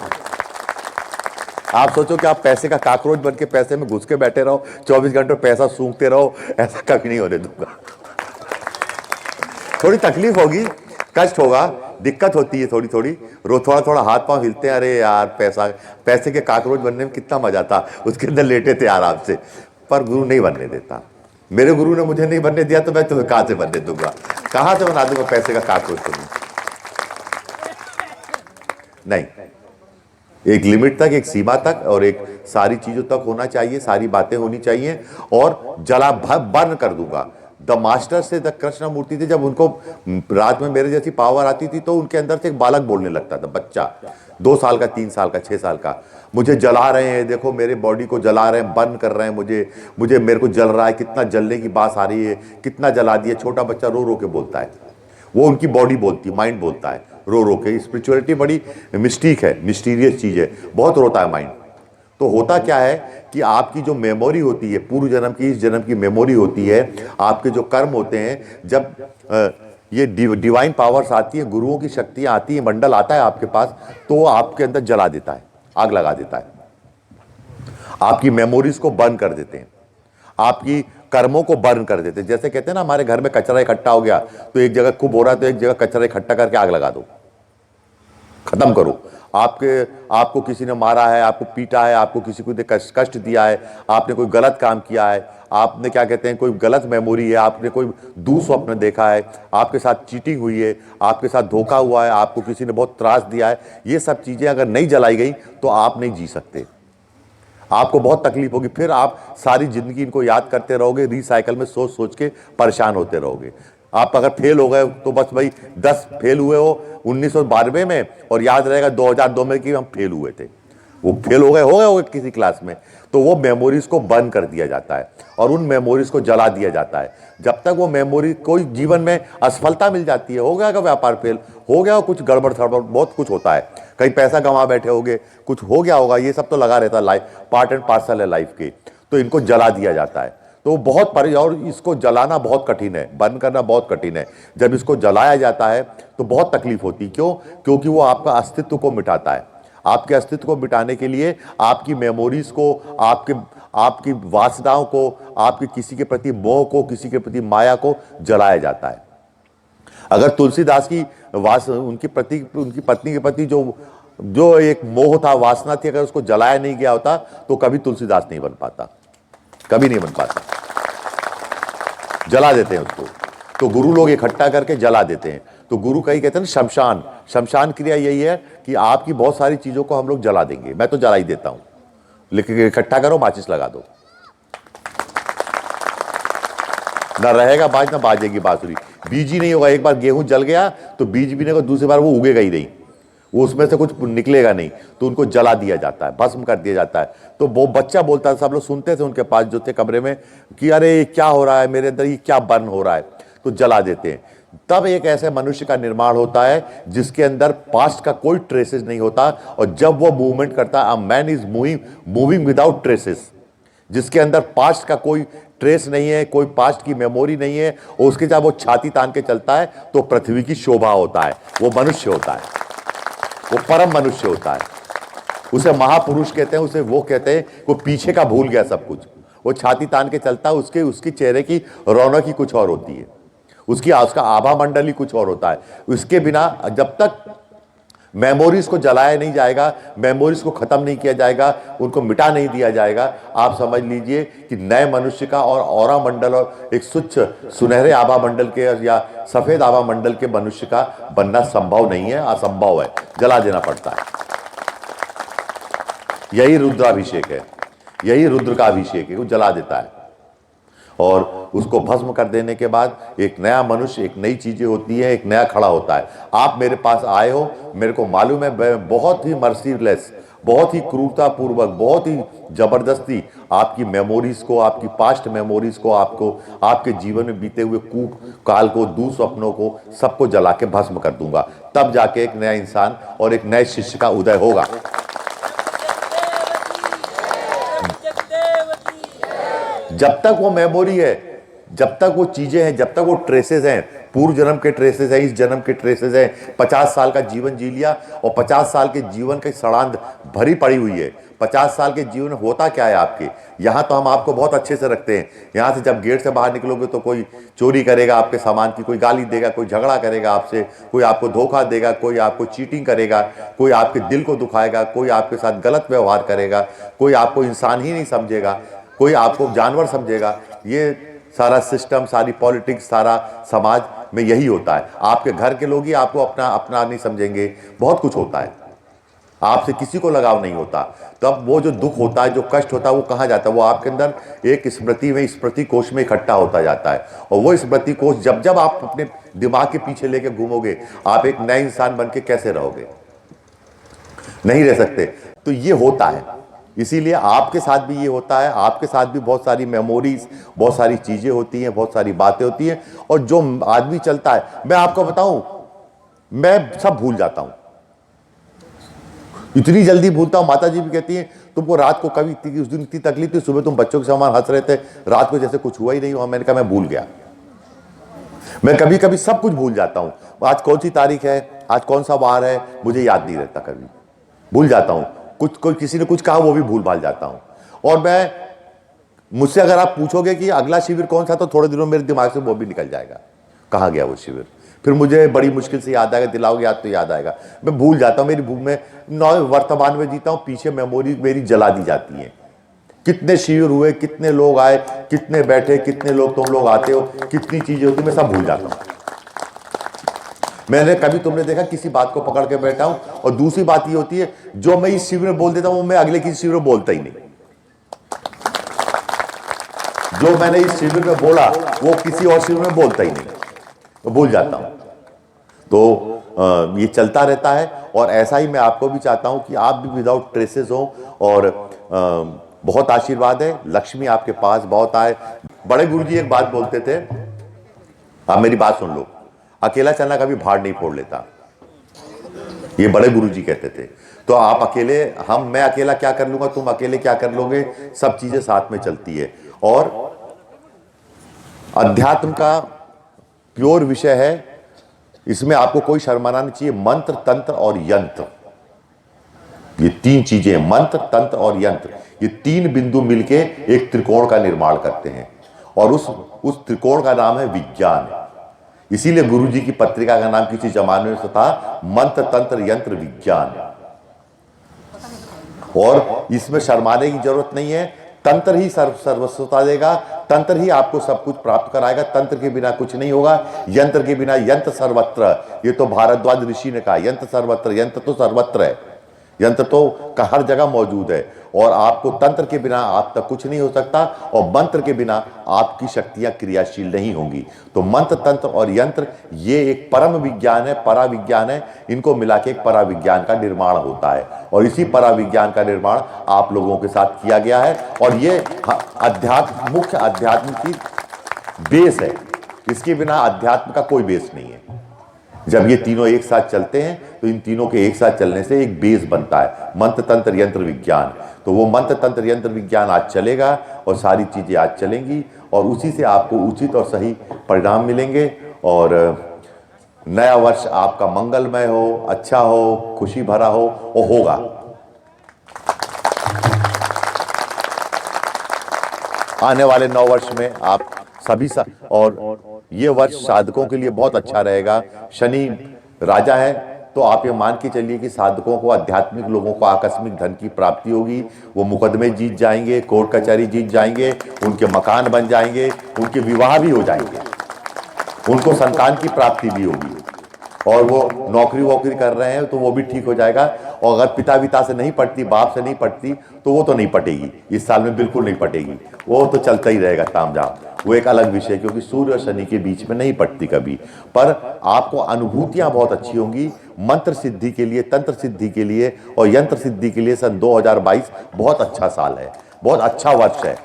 B: आप सोचो कि आप पैसे का काकरोच बन के पैसे में घुस के बैठे रहो, 24 घंटे पैसा सूंघते रहो, ऐसा कभी नहीं होने दूंगा। थोड़ी तकलीफ होगी, कष्ट होगा, दिक्कत होती है थोड़ी थोड़ी, थोड़ा थोड़ा हाथ पांव हिलते हैं। अरे यार, पैसे के काकरोच बनने में कितना मजा था, उसके अंदर लेटे थे आराम से। पर गुरु नहीं बनने देता। मेरे गुरु ने मुझे नहीं बनने दिया, तो मैं तुम्हें कहां से बनने दूंगा, कहां से बना दूंगा पैसे का काकरोच तुम्हें। नहीं, एक लिमिट तक, एक सीमा तक, और एक सारी चीजों तक होना चाहिए, सारी बातें होनी चाहिए, और जला बर्न कर दूंगा। द मास्टर से द कृष्ण मूर्ति थे, जब उनको रात में मेरे जैसी पावर आती थी तो उनके अंदर से एक बालक बोलने लगता था, बच्चा 2 साल का, 3 साल का, 6 साल का, मुझे जला रहे हैं, देखो मेरे बॉडी को जला रहे हैं, बर्न कर रहे हैं मुझे मेरे को जल रहा है, कितना जलने की बात आ रही है, कितना जला दिया। छोटा बच्चा रो रो के बोलता है, वो उनकी बॉडी बोलती है, माइंड बोलता है रो रो के। स्पिरिचुअलिटी बड़ी मिस्टिक है, मिस्टीरियस चीज है, बहुत रोता है माइंड। तो होता क्या है कि आपकी जो मेमोरी होती है, पूर्व जन्म की, इस जन्म की मेमोरी होती है, आपके जो कर्म होते हैं, जब ये डिवाइन पावर्स आती है, गुरुओं की शक्तियां आती है, मंडल आता है आपके पास, तो आपके अंदर जला देता है, आग लगा देता है, आपकी मेमोरीज को बर्न कर देते हैं, आपकी कर्मों को बर्न कर देते हैं। जैसे कहते हैं ना, हमारे घर में कचरा इकट्ठा हो गया, तो एक जगह खूब हो रहा है, तो एक जगह कचरा इकट्ठा करके आग लगा दो, खत्म करो। आपको किसी ने मारा है, आपको पीटा है, आपको किसी को कष्ट दिया है, आपने कोई गलत काम किया है, आपने क्या कहते हैं, कोई गलत मेमोरी है, आपने कोई दुःस्वप्न देखा है, आपके साथ चीटिंग हुई है, आपके साथ धोखा हुआ है, आपको किसी ने बहुत त्रास दिया है, ये सब चीजें अगर नहीं जलाई गई तो आप नहीं जी सकते, आपको बहुत तकलीफ होगी। फिर आप सारी जिंदगी इनको याद करते रहोगे, रिसाइकल में सोच सोच के परेशान होते रहोगे। आप अगर फेल हो गए तो बस भाई 10 फेल हुए हो 1992 में, और याद रहेगा 2002 में कि हम फेल हुए थे। वो फेल हो गए किसी क्लास में, तो वो मेमोरीज को बर्न कर दिया जाता है और उन मेमोरीज को जला दिया जाता है। जब तक वो मेमोरी, कोई जीवन में असफलता मिल जाती है, हो गया का व्यापार फेल हो गया, कुछ गड़बड़ थड़बड़ बहुत कुछ होता है, कहीं पैसा गंवा बैठे होगे, कुछ हो गया होगा, ये सब तो लगा रहता है, लाइफ पार्ट एंड पार्सल है लाइफ के, तो इनको जला दिया जाता है। तो बहुत और इसको जलाना बहुत कठिन है, बर्न करना बहुत कठिन है। जब इसको जलाया जाता है तो बहुत तकलीफ होती है। क्यों? क्योंकि वो आपका अस्तित्व को मिटाता है। आपके अस्तित्व को मिटाने के लिए आपकी मेमोरीज को, आपकी वासनाओं को, आपके किसी के प्रति मोह को, किसी के प्रति माया को जलाया जाता है। अगर तुलसीदास की उनकी पत्नी के प्रति जो एक मोह था, वासना थी, अगर उसको जलाया नहीं गया होता तो कभी तुलसीदास नहीं बन पाता, कभी नहीं बन पाता। जला देते हैं उसको, तो गुरु लोग इकट्ठा करके जला देते हैं। तो गुरु कहीं कहते हैं ना, शमशान क्रिया यही है कि आपकी बहुत सारी चीजों को हम लोग जला देंगे। मैं तो जला ही देता हूं, लेकिन इकट्ठा करो, माचिस लगा दो, ना रहेगा बाज, ना बाजेगी बांसुरी। बीज ही नहीं होगा। एक बार गेहूं जल गया तो बीज भी नहीं होगा, दूसरी बार वो उगेगा ही नहीं, वो उसमें से कुछ निकलेगा नहीं, तो उनको जला दिया जाता है, भस्म कर दिया जाता है। तो वो बच्चा बोलता था, सब लोग सुनते थे उनके पास जो थे कमरे में, कि अरे क्या हो रहा है मेरे अंदर, ये क्या बर्न हो रहा है, तो जला देते हैं। तब एक ऐसे मनुष्य का निर्माण होता है जिसके अंदर पास्ट का कोई ट्रेसेस नहीं होता, और जब वो मूवमेंट करता है, a man is moving without traces, जिसके अंदर पास्ट का कोई ट्रेस नहीं है, कोई पास्ट की मेमोरी नहीं है, और उसके जब वो छाती तान के चलता है तो पृथ्वी की शोभा होता है, वो मनुष्य होता है, वो परम मनुष्य होता है। उसे महापुरुष कहते हैं, उसे वो कहते हैं वो पीछे का भूल गया सब कुछ, वो छाती तान के चलता है, उसकी चेहरे की रौनक ही कुछ और होती है, उसका आभा मंडल ही कुछ और होता है। उसके बिना जब तक मेमोरीज को जलाया नहीं जाएगा, मेमोरीज को खत्म नहीं किया जाएगा, उनको मिटा नहीं दिया जाएगा, आप समझ लीजिए कि नए मनुष्य का और ऑरा मंडल और एक स्वच्छ सुनहरे आभा मंडल के या सफेद आभा मंडल के मनुष्य का बनना संभव नहीं है, असंभव है, जला देना पड़ता है। यही रुद्राभिषेक है, यही रुद्र का अभिषेक है, वो जला देता है। और उसको भस्म कर देने के बाद एक नया मनुष्य, एक नई चीजें होती है, एक नया खड़ा होता है। आप मेरे पास आए हो, मेरे को मालूम है, बहुत ही मर्सीलेस, बहुत ही क्रूरता पूर्वक, बहुत ही जबरदस्ती आपकी मेमोरीज को, आपकी पास्ट मेमोरीज को, आपके जीवन में बीते हुए काल को, दुःस्वप्नों को, सबको जला के भस्म कर दूंगा। तब जाके एक नया इंसान और एक नए शिष्य का उदय होगा। जब तक वो मेमोरी है, जब तक वो चीजें हैं, जब तक वो ट्रेसेस हैं, पूर्व जन्म के ट्रेसेस हैं, इस जन्म के ट्रेसेस हैं, 50 साल का जीवन जी लिया और 50 साल के जीवन की सड़ांध भरी पड़ी हुई है। 50 साल के जीवन होता क्या है आपके? यहाँ तो हम आपको बहुत अच्छे से रखते हैं। यहाँ से जब गेट से बाहर निकलोगे तो कोई चोरी करेगा आपके सामान की, कोई गाली देगा, कोई झगड़ा करेगा आपसे, कोई आपको धोखा देगा, कोई आपको चीटिंग करेगा, कोई आपके दिल को दुखाएगा, कोई आपके साथ गलत व्यवहार करेगा, कोई आपको इंसान ही नहीं समझेगा, कोई आपको जानवर समझेगा। ये सारा सिस्टम, सारी पॉलिटिक्स, सारा समाज में यही होता है। आपके घर के लोग ही आपको अपना अपना नहीं समझेंगे, बहुत कुछ होता है, आपसे किसी को लगाव नहीं होता। तो अब वो जो दुख होता है, जो कष्ट होता है, वो कहाँ जाता है? वो आपके अंदर एक स्मृति में, स्मृति कोश में इकट्ठा होता जाता है। और वो स्मृति कोश जब जब आप अपने दिमाग के पीछे लेके घूमोगे, आप एक नए इंसान बन के कैसे रहोगे? नहीं रह सकते। तो ये होता है, इसीलिए आपके साथ भी ये होता है। आपके साथ भी बहुत सारी मेमोरीज, बहुत सारी चीजें होती हैं, बहुत सारी बातें होती हैं। और जो आदमी चलता है, मैं आपको बताऊं, मैं सब भूल जाता हूं, इतनी जल्दी भूलता हूं। माता जी भी कहती हैं तुमको रात को कभी उस दिन इतनी तकलीफ थी, सुबह तुम बच्चों के समान हंस रहे थे, रात को जैसे कुछ हुआ ही नहीं हुआ। मैंने कहा मैं भूल गया, मैं कभी कभी सब कुछ भूल जाता हूं। आज कौन सी तारीख है, आज कौन सा वार है, मुझे याद नहीं रहता, कभी भूल जाता हूं। कुछ कोई किसी ने कुछ कहा, वो भी भूल भाल जाता हूं। और मैं, मुझसे अगर आप पूछोगे कि अगला शिविर कौन सा, तो थोड़े दिनों मेरे दिमाग से वो भी निकल जाएगा, कहाँ गया वो शिविर। फिर मुझे बड़ी मुश्किल से याद आएगा, दिलाओगे याद तो याद आएगा। मैं भूल जाता हूं, मेरी भूल में वर्तमान में जीता हूं, पीछे मेमोरी मेरी जला दी जाती है। कितने शिविर हुए, कितने लोग आए, कितने बैठे, कितने लोग तुम लोग आते हो, कितनी चीजें होती, मैं सब भूल जाता हूं। मैंने कभी, तुमने देखा किसी बात को पकड़ के बैठा हूं? और दूसरी बात ये होती है, जो मैं इस शिविर में बोल देता हूं, मैं अगले किसी शिविर में बोलता ही नहीं। जो मैंने इस शिविर में बोला, वो किसी और शिविर में बोलता ही नहीं, तो भूल जाता हूं। तो ये चलता रहता है। और ऐसा ही मैं आपको भी चाहता हूं कि आप भी विदाउट ट्रेसेस हो। और बहुत आशीर्वाद है, लक्ष्मी आपके पास बहुत आए। बड़े गुरुजी एक बात बोलते थे, आप मेरी बात सुन लो, अकेला चलना कभी भाड़ नहीं फोड़ लेता, ये बड़े गुरुजी कहते थे। तो आप अकेले, मैं अकेला क्या कर लूंगा, तुम अकेले क्या कर लोगे, सब चीजें साथ में चलती है। और अध्यात्म का प्योर विषय है, इसमें आपको कोई शर्माना नहीं चाहिए। मंत्र, तंत्र और यंत्र, ये तीन चीजें, मंत्र, तंत्र और यंत्र, ये तीन बिंदु मिलके एक त्रिकोण का निर्माण करते हैं। और उस त्रिकोण का नाम है विज्ञान। इसीलिए गुरुजी की पत्रिका का नाम किसी जमाने में था मंत्र, तंत्र, यंत्र, विज्ञान। और इसमें शर्माने की जरूरत नहीं है। तंत्र ही सर्वस्वता देगा, तंत्र ही आपको सब कुछ प्राप्त कराएगा, तंत्र के बिना कुछ नहीं होगा। यंत्र के बिना, यंत्र सर्वत्र, ये तो भारद्वाज ऋषि ने कहा, यंत्र सर्वत्र, यंत्र तो सर्वत्र है, यंत्र तो हर जगह मौजूद है। और आपको तंत्र के बिना आप तक कुछ नहीं हो सकता, और मंत्र के बिना आपकी शक्तियां क्रियाशील नहीं होंगी। तो मंत्र, तंत्र और यंत्र, ये एक परम विज्ञान है, परा विज्ञान है। इनको मिला के एक परा विज्ञान का निर्माण होता है। और इसी परा विज्ञान का निर्माण आप लोगों के साथ किया गया है। और ये अध्यात्म, मुख्य अध्यात्म की बेस है। इसके बिना अध्यात्म का कोई बेस नहीं है। जब ये तीनों एक साथ चलते हैं, तो इन तीनों के एक साथ चलने से एक बेस बनता है, मंत्र, तंत्र, यंत्र, विज्ञान। तो वो मंत्र, तंत्र, यंत्र, विज्ञान आज चलेगा, और सारी चीजें आज चलेंगी, और उसी से आपको उचित और सही परिणाम मिलेंगे। और नया वर्ष आपका मंगलमय हो, अच्छा हो, खुशी भरा हो, और होगा। आने वाले 9 वर्ष में आप सभी और ये वर्ष साधकों के लिए बहुत अच्छा रहेगा। शनि राजा है, तो आप ये मान के चलिए कि साधकों को, आध्यात्मिक लोगों को आकस्मिक धन की प्राप्ति होगी। वो मुकदमे जीत जाएंगे, कोर्ट कचहरी जीत जाएंगे, उनके मकान बन जाएंगे, उनके विवाह भी हो जाएंगे, उनको संतान की प्राप्ति भी होगी। और वो नौकरी वोकरी कर रहे हैं तो वो भी ठीक हो जाएगा। और अगर पिता से नहीं पटती, बाप से नहीं पटती, तो वो तो नहीं पटेगी, इस साल में बिल्कुल नहीं पटेगी। वो तो चलता ही रहेगा तामझाम, वो एक अलग विषय, क्योंकि सूर्य और शनि के बीच में नहीं पटती कभी। पर आपको अनुभूतियां बहुत अच्छी होंगी मंत्र सिद्धि के लिए, तंत्र सिद्धि के लिए और यंत्र सिद्धि के लिए। सन 2022 बहुत अच्छा साल है, बहुत अच्छा वर्ष है।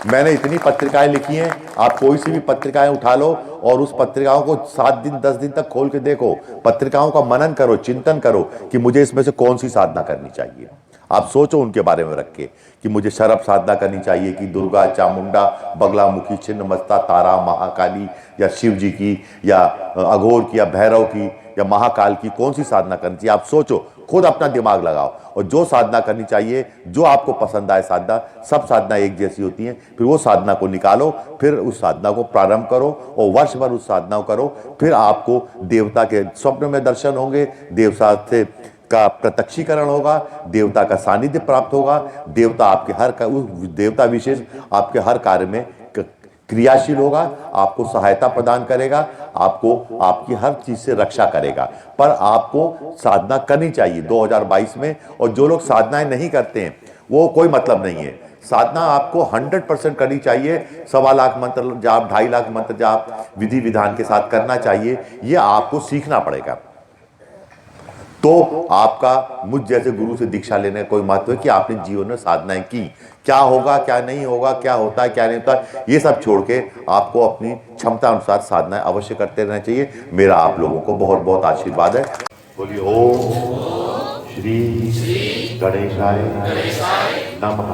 B: मैंने इतनी पत्रिकाएं लिखी हैं, आप कोई सी भी पत्रिकाएं उठा लो और उस पत्रिकाओं को 7 दिन 10 दिन तक खोल के देखो, पत्रिकाओं का मनन करो, चिंतन करो कि मुझे इसमें से कौन सी साधना करनी चाहिए। आप सोचो उनके बारे में रख के कि मुझे शरब साधना करनी चाहिए कि दुर्गा, चामुंडा, बगलामुखी, छिन्नमस्ता, तारा, महाकाली या शिव जी की या अघोर की या भैरव की या महाकाल की कौन सी साधना करनी चाहिए। आप सोचो, खुद अपना दिमाग लगाओ और जो साधना करनी चाहिए, जो आपको पसंद आए साधना, सब साधना एक जैसी होती हैं, फिर वो साधना को निकालो, फिर उस साधना को प्रारंभ करो और वर्ष भर उस साधना को करो। फिर आपको देवता के स्वप्न में दर्शन होंगे, देवता से का प्रत्यक्षीकरण होगा, देवता का सानिध्य प्राप्त होगा, देवता आपके देवता विशेष आपके हर कार्य में क्रियाशील होगा, आपको सहायता प्रदान करेगा, आपको आपकी हर चीज से रक्षा करेगा। पर आपको साधना करनी चाहिए 2022 में। और जो लोग साधनाएं नहीं करते हैं वो कोई मतलब नहीं है। साधना आपको 100% करनी चाहिए। 1.25 लाख मंत्र जाप, 2.5 लाख मंत्र जाप विधि विधान के साथ करना चाहिए। ये आपको सीखना पड़ेगा। तो आपका मुझ जैसे गुरु से दीक्षा लेने का कोई महत्व है कि आपने जीवन में साधनाएं की। क्या होगा, क्या नहीं होगा, क्या होता है, क्या नहीं होता, ये सब छोड़ के आपको अपनी क्षमता अनुसार साधनाएं अवश्य करते रहना चाहिए। मेरा आप लोगों को बहुत बहुत आशीर्वाद है। बोलिए ओम श्री गणेशाय नमः।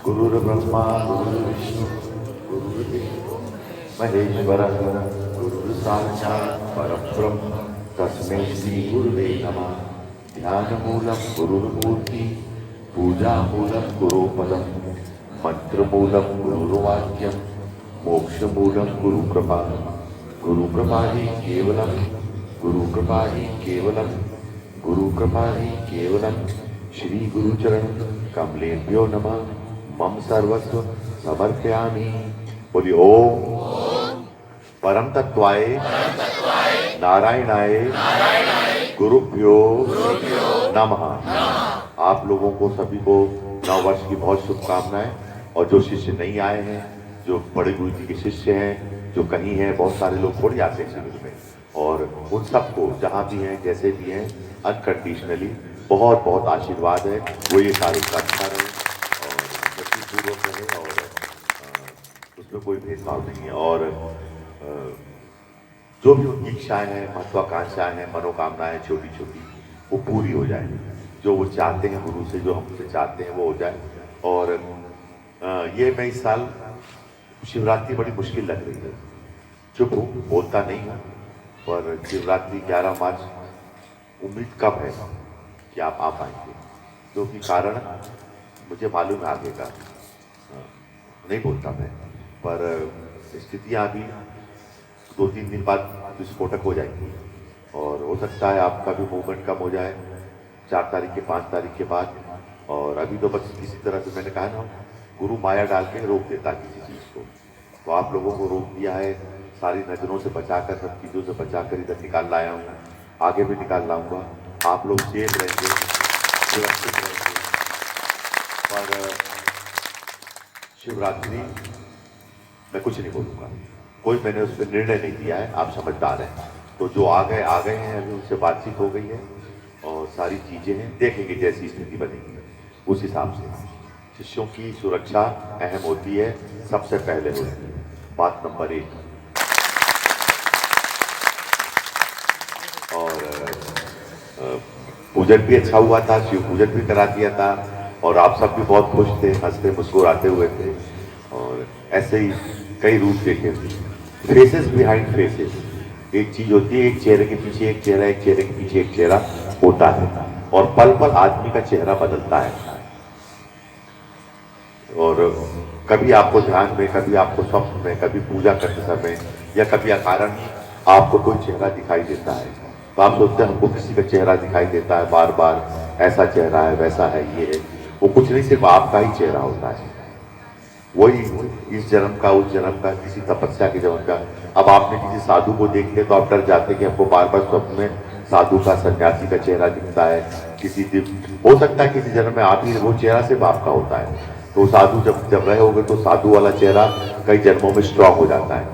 B: गुरुर्ब्रह्मा गुरुर्विष्णु गुरुर्देवो महेश्वरः गुरुर्साक्षात् परब्रह्म तस्मै श्री गुरुवे नमः। ध्यानमूलं गुरुर्मूर्ति, पूजामूलं गुरुपदं, मंत्रमूलं गुरुर्वाक्यं, मोक्षमूलं गुरुकृपा। गुरुकृपा ही केवलं, गुरुकृपा ही केवलं, गुरुकृपा ही केवलं। श्री गुरुचरण कमलेभ्यो नमः। मम सर्वस्व समर्पयामि। बोलिए ओम परम तत्वाय नारायणाय गुरुभ्यो नमः। आप लोगों को सभी को नव वर्ष की बहुत शुभकामनाएं। और जो शिष्य नहीं आए हैं, जो बड़े गुरु जी के शिष्य हैं, जो कहीं हैं, बहुत सारे लोग थोड़ी आते हैं शिविर में, और उन सबको जहाँ भी हैं, जैसे भी हैं, अनकंडीशनली बहुत बहुत आशीर्वाद है। वो ये सारे अच्छा रहे और गतिपूर्वक रहे और उसमें कोई भेदभाव नहीं है। और जो भी उनकी इच्छाएं हैं, महत्वाकांक्षाएं हैं, मनोकामनाएं छोटी छोटी, वो पूरी हो जाए। जो वो चाहते हैं गुरु से, जो हमसे चाहते हैं, वो हो जाए। और ये मैं इस साल शिवरात्रि बड़ी मुश्किल लग रही है। चुप हूँ, बोलता नहीं हूँ, पर शिवरात्रि 11 मार्च उम्मीद कब है कि आप आ पाएंगे, क्योंकि कारण मुझे मालूम है आगे का। नहीं बोलता मैं, पर स्थितियाँ अभी 2-3 दिन बाद विस्फोटक हो जाएंगी और हो सकता है आपका भी मूवमेंट कम हो जाए 4 तारीख के 5 तारीख के बाद। और अभी तो बस किसी तरह से, मैंने कहा ना, गुरु माया डाल के रोक देता है किसी चीज़ को, तो आप लोगों को रोक दिया है। सारी नजरों से बचाकर, सब चीज़ों से बचाकर इधर निकाल लाया हूँ, आगे भी निकाल लाऊंगा। आप लोग सेफ रहेंगे, सुरक्षित रहेंगे। पर शिवरात्रि मैं कुछ नहीं बोलूँगा, कोई मैंने उस पर निर्णय नहीं दिया है। आप समझदार हैं, तो जो आ गए हैं। अभी उनसे बातचीत हो गई है और सारी चीज़ें हैं, देखेंगे जैसी स्थिति बनेगी उस हिसाब से। शिष्यों की सुरक्षा अहम होती है, सबसे पहले होती है, बात नंबर 1। और पूजन भी अच्छा हुआ था, शिव पूजन भी करा दिया था और आप सब भी बहुत खुश थे, हंसते मुस्कुराते हुए थे। और ऐसे ही कई रूप देखे थे। फेसेस बिहाइंड फेसेस, एक चीज होती है, एक चेहरे के पीछे एक चेहरा, एक चेहरे के पीछे एक चेहरा होता है और पल पल आदमी का चेहरा बदलता है। और कभी आपको ध्यान में, कभी आपको स्वप्न में, कभी पूजा करते समय या कभी अकारण आपको कोई चेहरा दिखाई देता है, तो आप सोचते हैं हमको किसी का चेहरा दिखाई देता है बार बार, ऐसा चेहरा है, वैसा है, ये है। वो कुछ नहीं, सिर्फ आपका ही चेहरा होता है। वही इस जन्म का, उस जन्म का, किसी तपस्या के जन्म का। अब आपने किसी साधु को देख लिया तो आप डर जाते हैं कि हमको बार बार स्वप्न में साधु का, सन्यासी का चेहरा दिखता है। किसी दिन हो सकता है किसी जन्म में आप ही, वो चेहरा सिर्फ आपका होता है। तो साधु जब रहे होगे तो साधु वाला चेहरा कई जन्मों में स्ट्रॉन्ग हो जाता है।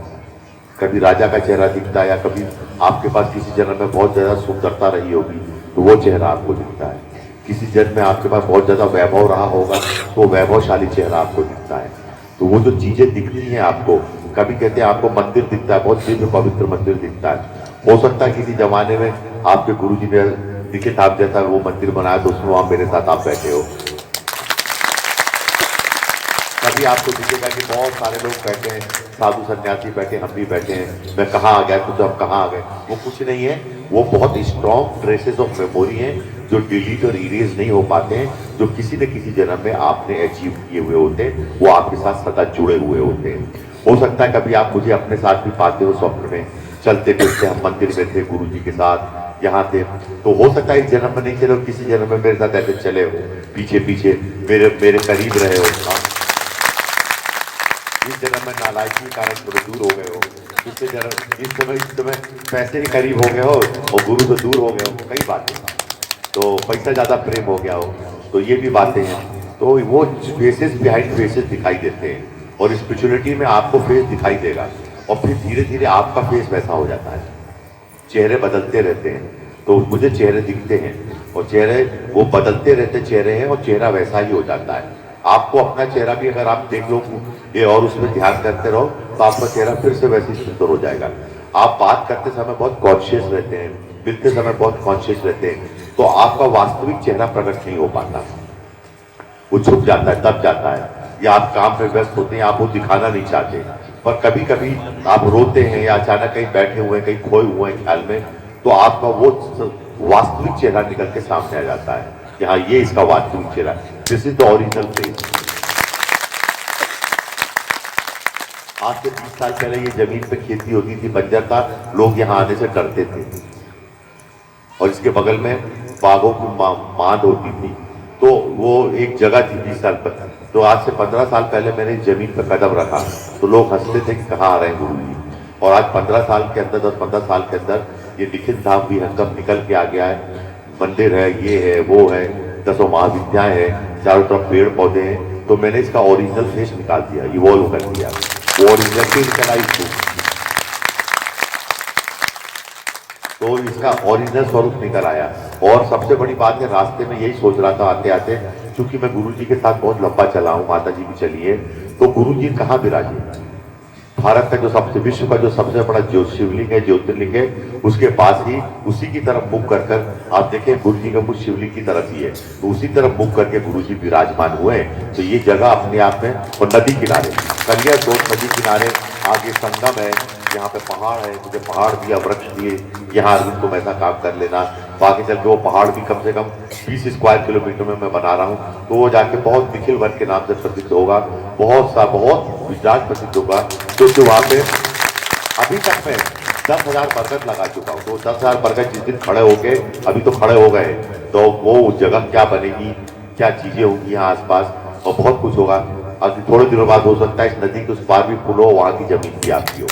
B: कभी राजा का चेहरा दिखता है, या कभी आपके पास किसी जन्म में बहुत ज़्यादा सुंदरता रही होगी तो वो चेहरा आपको दिखता है। किसी जन्म में आपके पास बहुत ज़्यादा वैभव रहा होगा तो वैभवशाली चेहरा आपको दिखता है। तो वो जो चीज़ें दिखती हैं आपको, कभी कहते हैं आपको मंदिर दिखता है, बहुत दिव्य पवित्र मंदिर दिखता है। हो सकता है किसी जमाने में आपके गुरुजी ने देखिए आप जैसा वो मंदिर बनाया तो उसमें वहाँ मेरे साथ आप बैठे हो। तभी आपको दिखेगा कि बहुत सारे लोग बैठे हैं, साधु सन्यासी बैठे, हम भी बैठे हैं। मैं कहाँ आ गया तो हम कहाँ आ गए, वो कुछ नहीं है। वो बहुत स्ट्रॉन्ग ट्रेसेस ऑफ मेमोरी हैं जो डिलीट और इरेज नहीं हो पाते हैं, जो किसी न किसी जन्म में आपने अचीव किए हुए होते हैं, वो आपके साथ सदा जुड़े हुए होते हैं। हो सकता है कभी आप मुझे अपने साथ भी पाते हो स्वप्न में, चलते फिरते हम मंदिर में थे गुरु जी के साथ, यहाँ थे। तो हो सकता है इस जन्म में नहीं चले हो, किसी जन्म में मेरे साथ ऐसे चले हो, पीछे पीछे मेरे मेरे करीब रहे हो। इस जन्म में नालायकी के कारण थोड़े दूर हो गए हो, पिछले जन्म इस समय पैसे के करीब हो गए हो और गुरु से दूर हो गए हो, कई बातें। तो पैसा ज़्यादा प्रेम हो गया हो, तो ये भी बातें हैं। तो वो फेसेस बिहाइंड फेसेस दिखाई देते हैं, और स्पिरिचुअलिटी में आपको फेस दिखाई देगा, और फिर धीरे धीरे आपका फेस वैसा हो जाता है। चेहरे बदलते रहते हैं, तो मुझे चेहरे दिखते हैं, और चेहरे वो बदलते रहते चेहरे हैं, और चेहरा वैसा ही हो जाता है। आपको अपना चेहरा भी अगर आप देख लो ये और उसमें ध्यान करते रहो, तो आपका चेहरा फिर से वैसे ही सुंदर हो जाएगा। आप बात करते समय बहुत कॉन्शियस रहते हैं, मिलते समय बहुत कॉन्शियस रहते हैं, तो आपका वास्तविक चेहरा प्रकट नहीं हो पाता, वो छुप जाता है, दब जाता है, या आप काम में व्यस्त होते हैं, आप वो दिखाना नहीं चाहते। पर कभी कभी आप रोते हैं या अचानक कहीं बैठे हुए हैं, कहीं खोए हुए हैं ख्याल में, तो आपका वो वास्तविक चेहरा निकल के सामने आ जाता है कि हाँ ये इसका वास्तविक चेहरा, this is the original face. आज से 20 साल पहले ये जमीन पे खेती होती थी, बंजर था, लोग यहाँ आने से डरते थे, और इसके बगल में बाघों की मांद होती थी। तो वो एक जगह थी 20 साल पर। तो आज से 15 साल पहले मैंने इस जमीन पर कदम रखा, तो लोग हंसते थे कि कहाँ आ रहे हैं गुरु जी। और आज 15 साल के अंदर, 10-15 साल के अंदर ये निखिल धाम भी हंगम निकल के आ गया है। मंदिर है, ये है, वो है, 10 महाविद्याएं हैं, चारों तरफ पेड़ पौधे हैं। तो मैंने इसका ओरिजिनल फेस निकाल दिया, इवॉल्व कर दिया, वो ओरिजिनल फेस निकला इसको, तो इसका ओरिजिनल स्वरूप निकल आया। और सबसे बड़ी बात है, रास्ते में यही सोच रहा था आते आते, क्योंकि मैं गुरु जी के साथ बहुत लंबा चला हूँ, माता जी भी चली है, तो गुरु जी कहाँ विराजे? भारत का जो सबसे, विश्व का जो सबसे बड़ा जो शिवलिंग है, ज्योतिर्लिंग है, उसके पास ही, उसी की तरफ मुख कर कर आप देखें, गुरु जी का मुख शिवलिंग की तरफ ही है, तो उसी तरफ मुख करके गुरु जी विराजमान हुए हैं। तो ये जगह अपने आप में, और नदी किनारे, कलिया सोच नदी किनारे, आगे संगम है, यहाँ पे पहाड़ है, मुझे पहाड़ दिया, वृक्ष दिए, यहाँ अरविंद तुम ऐसा काम कर लेना। बाकी चल के वो पहाड़ भी कम से कम 20 स्क्वायर किलोमीटर में मैं बना रहा हूँ, तो वो जाके बहुत निखिल वन के नाम से प्रसिद्ध होगा, बहुत विराट प्रसिद्ध होगा। क्योंकि वहाँ पे अभी तक मैं 10,000 बरगद लगा चुका हूँ, तो 10,000 बरगद जिस दिन खड़े हो गए, अभी तो खड़े हो गए, तो वो जगह क्या बनेगी, क्या चीजें होंगी यहाँ आसपास, और बहुत कुछ होगा। अभी थोड़े दिनों बाद हो सकता है इस नदी के उस पार भी पुल हो, वहाँ की जमीन भी आपकी हो।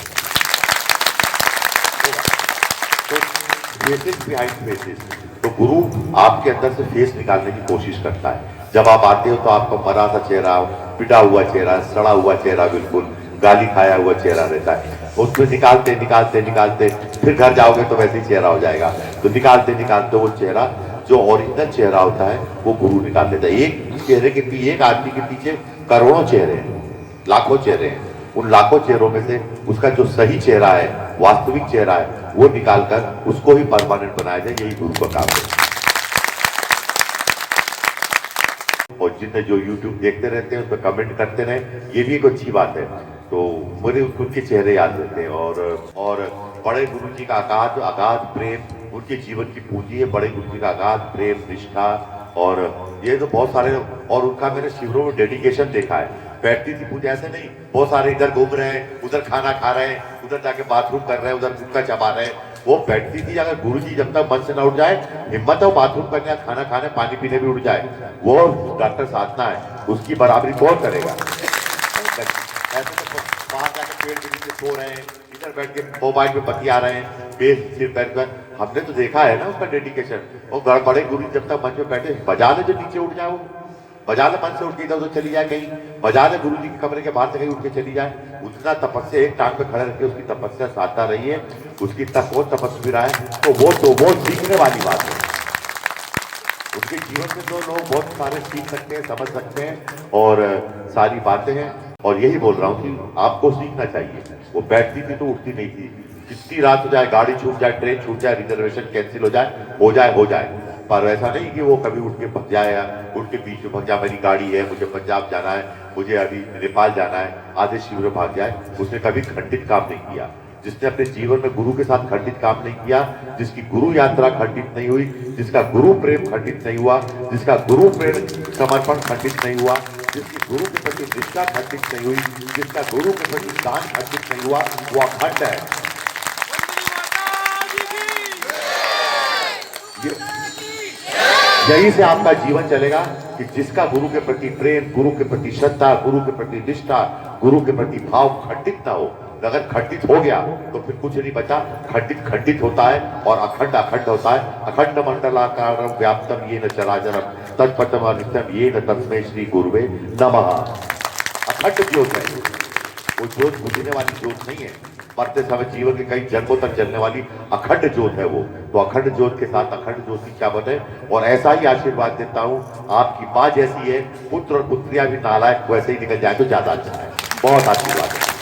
B: फेसेस बिहाइंड फेसेस, तो गुरु आपके अंदर से फेस निकालने की कोशिश करता है। जब आप आते हो तो आपका मरा सा चेहरा, पिटा हुआ चेहरा, सड़ा हुआ चेहरा, बिल्कुल गाली खाया हुआ चेहरा रहता है, उसमें निकालते निकालते निकालते फिर घर जाओगे तो वैसे ही चेहरा हो जाएगा। तो निकालते निकालते वो चेहरा, जो ओरिजिनल चेहरा होता है, वो गुरु निकाल देता है। एक चेहरे के पीछे, एक आदमी के पीछे करोड़ों चेहरे हैं, लाखों चेहरे हैं, उन लाखों चेहरों में से उसका जो सही चेहरा है, वास्तविक चेहरा है, वो निकालकर उसको ही परमानेंट बनाया जाए, यही गुरु का काम है। और जितने जो YouTube देखते रहते हैं, उस पर कमेंट करते रहे, ये भी एक अच्छी बात है। तो मुझे उनके चेहरे याद रहते हैं, और बड़े गुरु जी का अगाध अगाध प्रेम, उनके जीवन की पूंजी है बड़े गुरु जी का अगाध प्रेम, निष्ठा, और ये तो बहुत सारे, और उनका मैंने शिविरों में डेडिकेशन देखा है। बैठती थी पूजा, ऐसे नहीं बहुत सारे इधर घूम रहे हैं, उधर खाना खा रहे हैं, उधर जाके बाथरूम कर रहे हैं, उधर गुटखा चबा रहे हैं। वो बैठती थी, अगर गुरु जी जब तक मन से न उठ जाए, हिम्मत है बाथरूम करने, खाना खाने, पानी पीने भी उठ जाए, वो डॉक्टर साधना है, उसकी बराबरी कौन करेगा? ऐसे तो बाहर जाके पेड़ के नीचे सो रहे हैं, इधर बैठ के मोबाइल में बतिया रहे हैं, बेस सिर बैठ कर, हमने तो देखा है ना उसका डेडिकेशन। और बड़े गुरु जब तक मन में बैठे, बजा ले जो नीचे उठ जाए, वो बजा ले, मन से उठ के इधर उधर चली जाए, कहीं बजा ले, गुरु जी के कमरे के बाहर से कहीं उठ के चली जाए, उतना तपस्या, एक टांग पे खड़े रख के उसकी तपस्या साधता रही है, उसकी बहुत तपस्वी रहा है। तो वो सीखने वाली बात है। उनके जीवन में तो लोग बहुत सारे सीख सकते हैं, समझ सकते हैं, और सारी बातें हैं। और यही बोल रहा हूँ कि आपको सीखना चाहिए। वो बैठती थी तो उठती नहीं थी, कितनी रात हो जाए, गाड़ी छूट जाए, ट्रेन छूट जाए, रिजर्वेशन कैंसिल हो जाए, पर ऐसा नहीं कि वो कभी उठ के भग जाए या उठ के बीच में भग जाए, मेरी गाड़ी है, मुझे पंजाब जाना है, मुझे अभी नेपाल जाना है, आधे शिविर में भाग जाए। उसने कभी खंडित काम नहीं किया। जिसने अपने जीवन में गुरु के साथ खंडित काम नहीं किया, जिसकी गुरु यात्रा खंडित नहीं हुई, जिसका गुरु प्रेम खंडित नहीं हुआ, जिसका गुरु प्रेम समर्पण खंडित नहीं हुआ, जिसकी गुरु के प्रति निष्ठा खंडित नहीं हुई, जिसका गुरु के प्रति दान खंडित नहीं हुआ, वो अखंड है। यही से आपका जीवन चलेगा कि जिसका गुरु के प्रति प्रेम, गुरु के प्रति श्रद्धा, गुरु के प्रति निष्ठा, गुरु के प्रति भाव खंडित ना हो। अगर खंडित हो गया तो फिर कुछ नहीं बचा। खंडित खंडित होता है और अखंड अखंड होता है। अखंड मंडलाकारं व्याप्तम येन चराचरम तत्पदम अनित्यम येन तस्मै श्री गुरुवे नमः। अखंड ज्योत है वो, ज्योत बुझने वाली ज्योत नहीं है, मरते समय जीवन के कई जन्मों तक जलने वाली अखंड ज्योत है वो। तो अखंड ज्योत के साथ अखंड ज्योत की क्या बने, और ऐसा ही आशीर्वाद देता हूं। आपकी माँ जैसी है, पुत्र और पुत्रियां भी नालायक वैसे ही निकल जाए तो ज्यादा अच्छा है। बहुत आशीर्वाद है।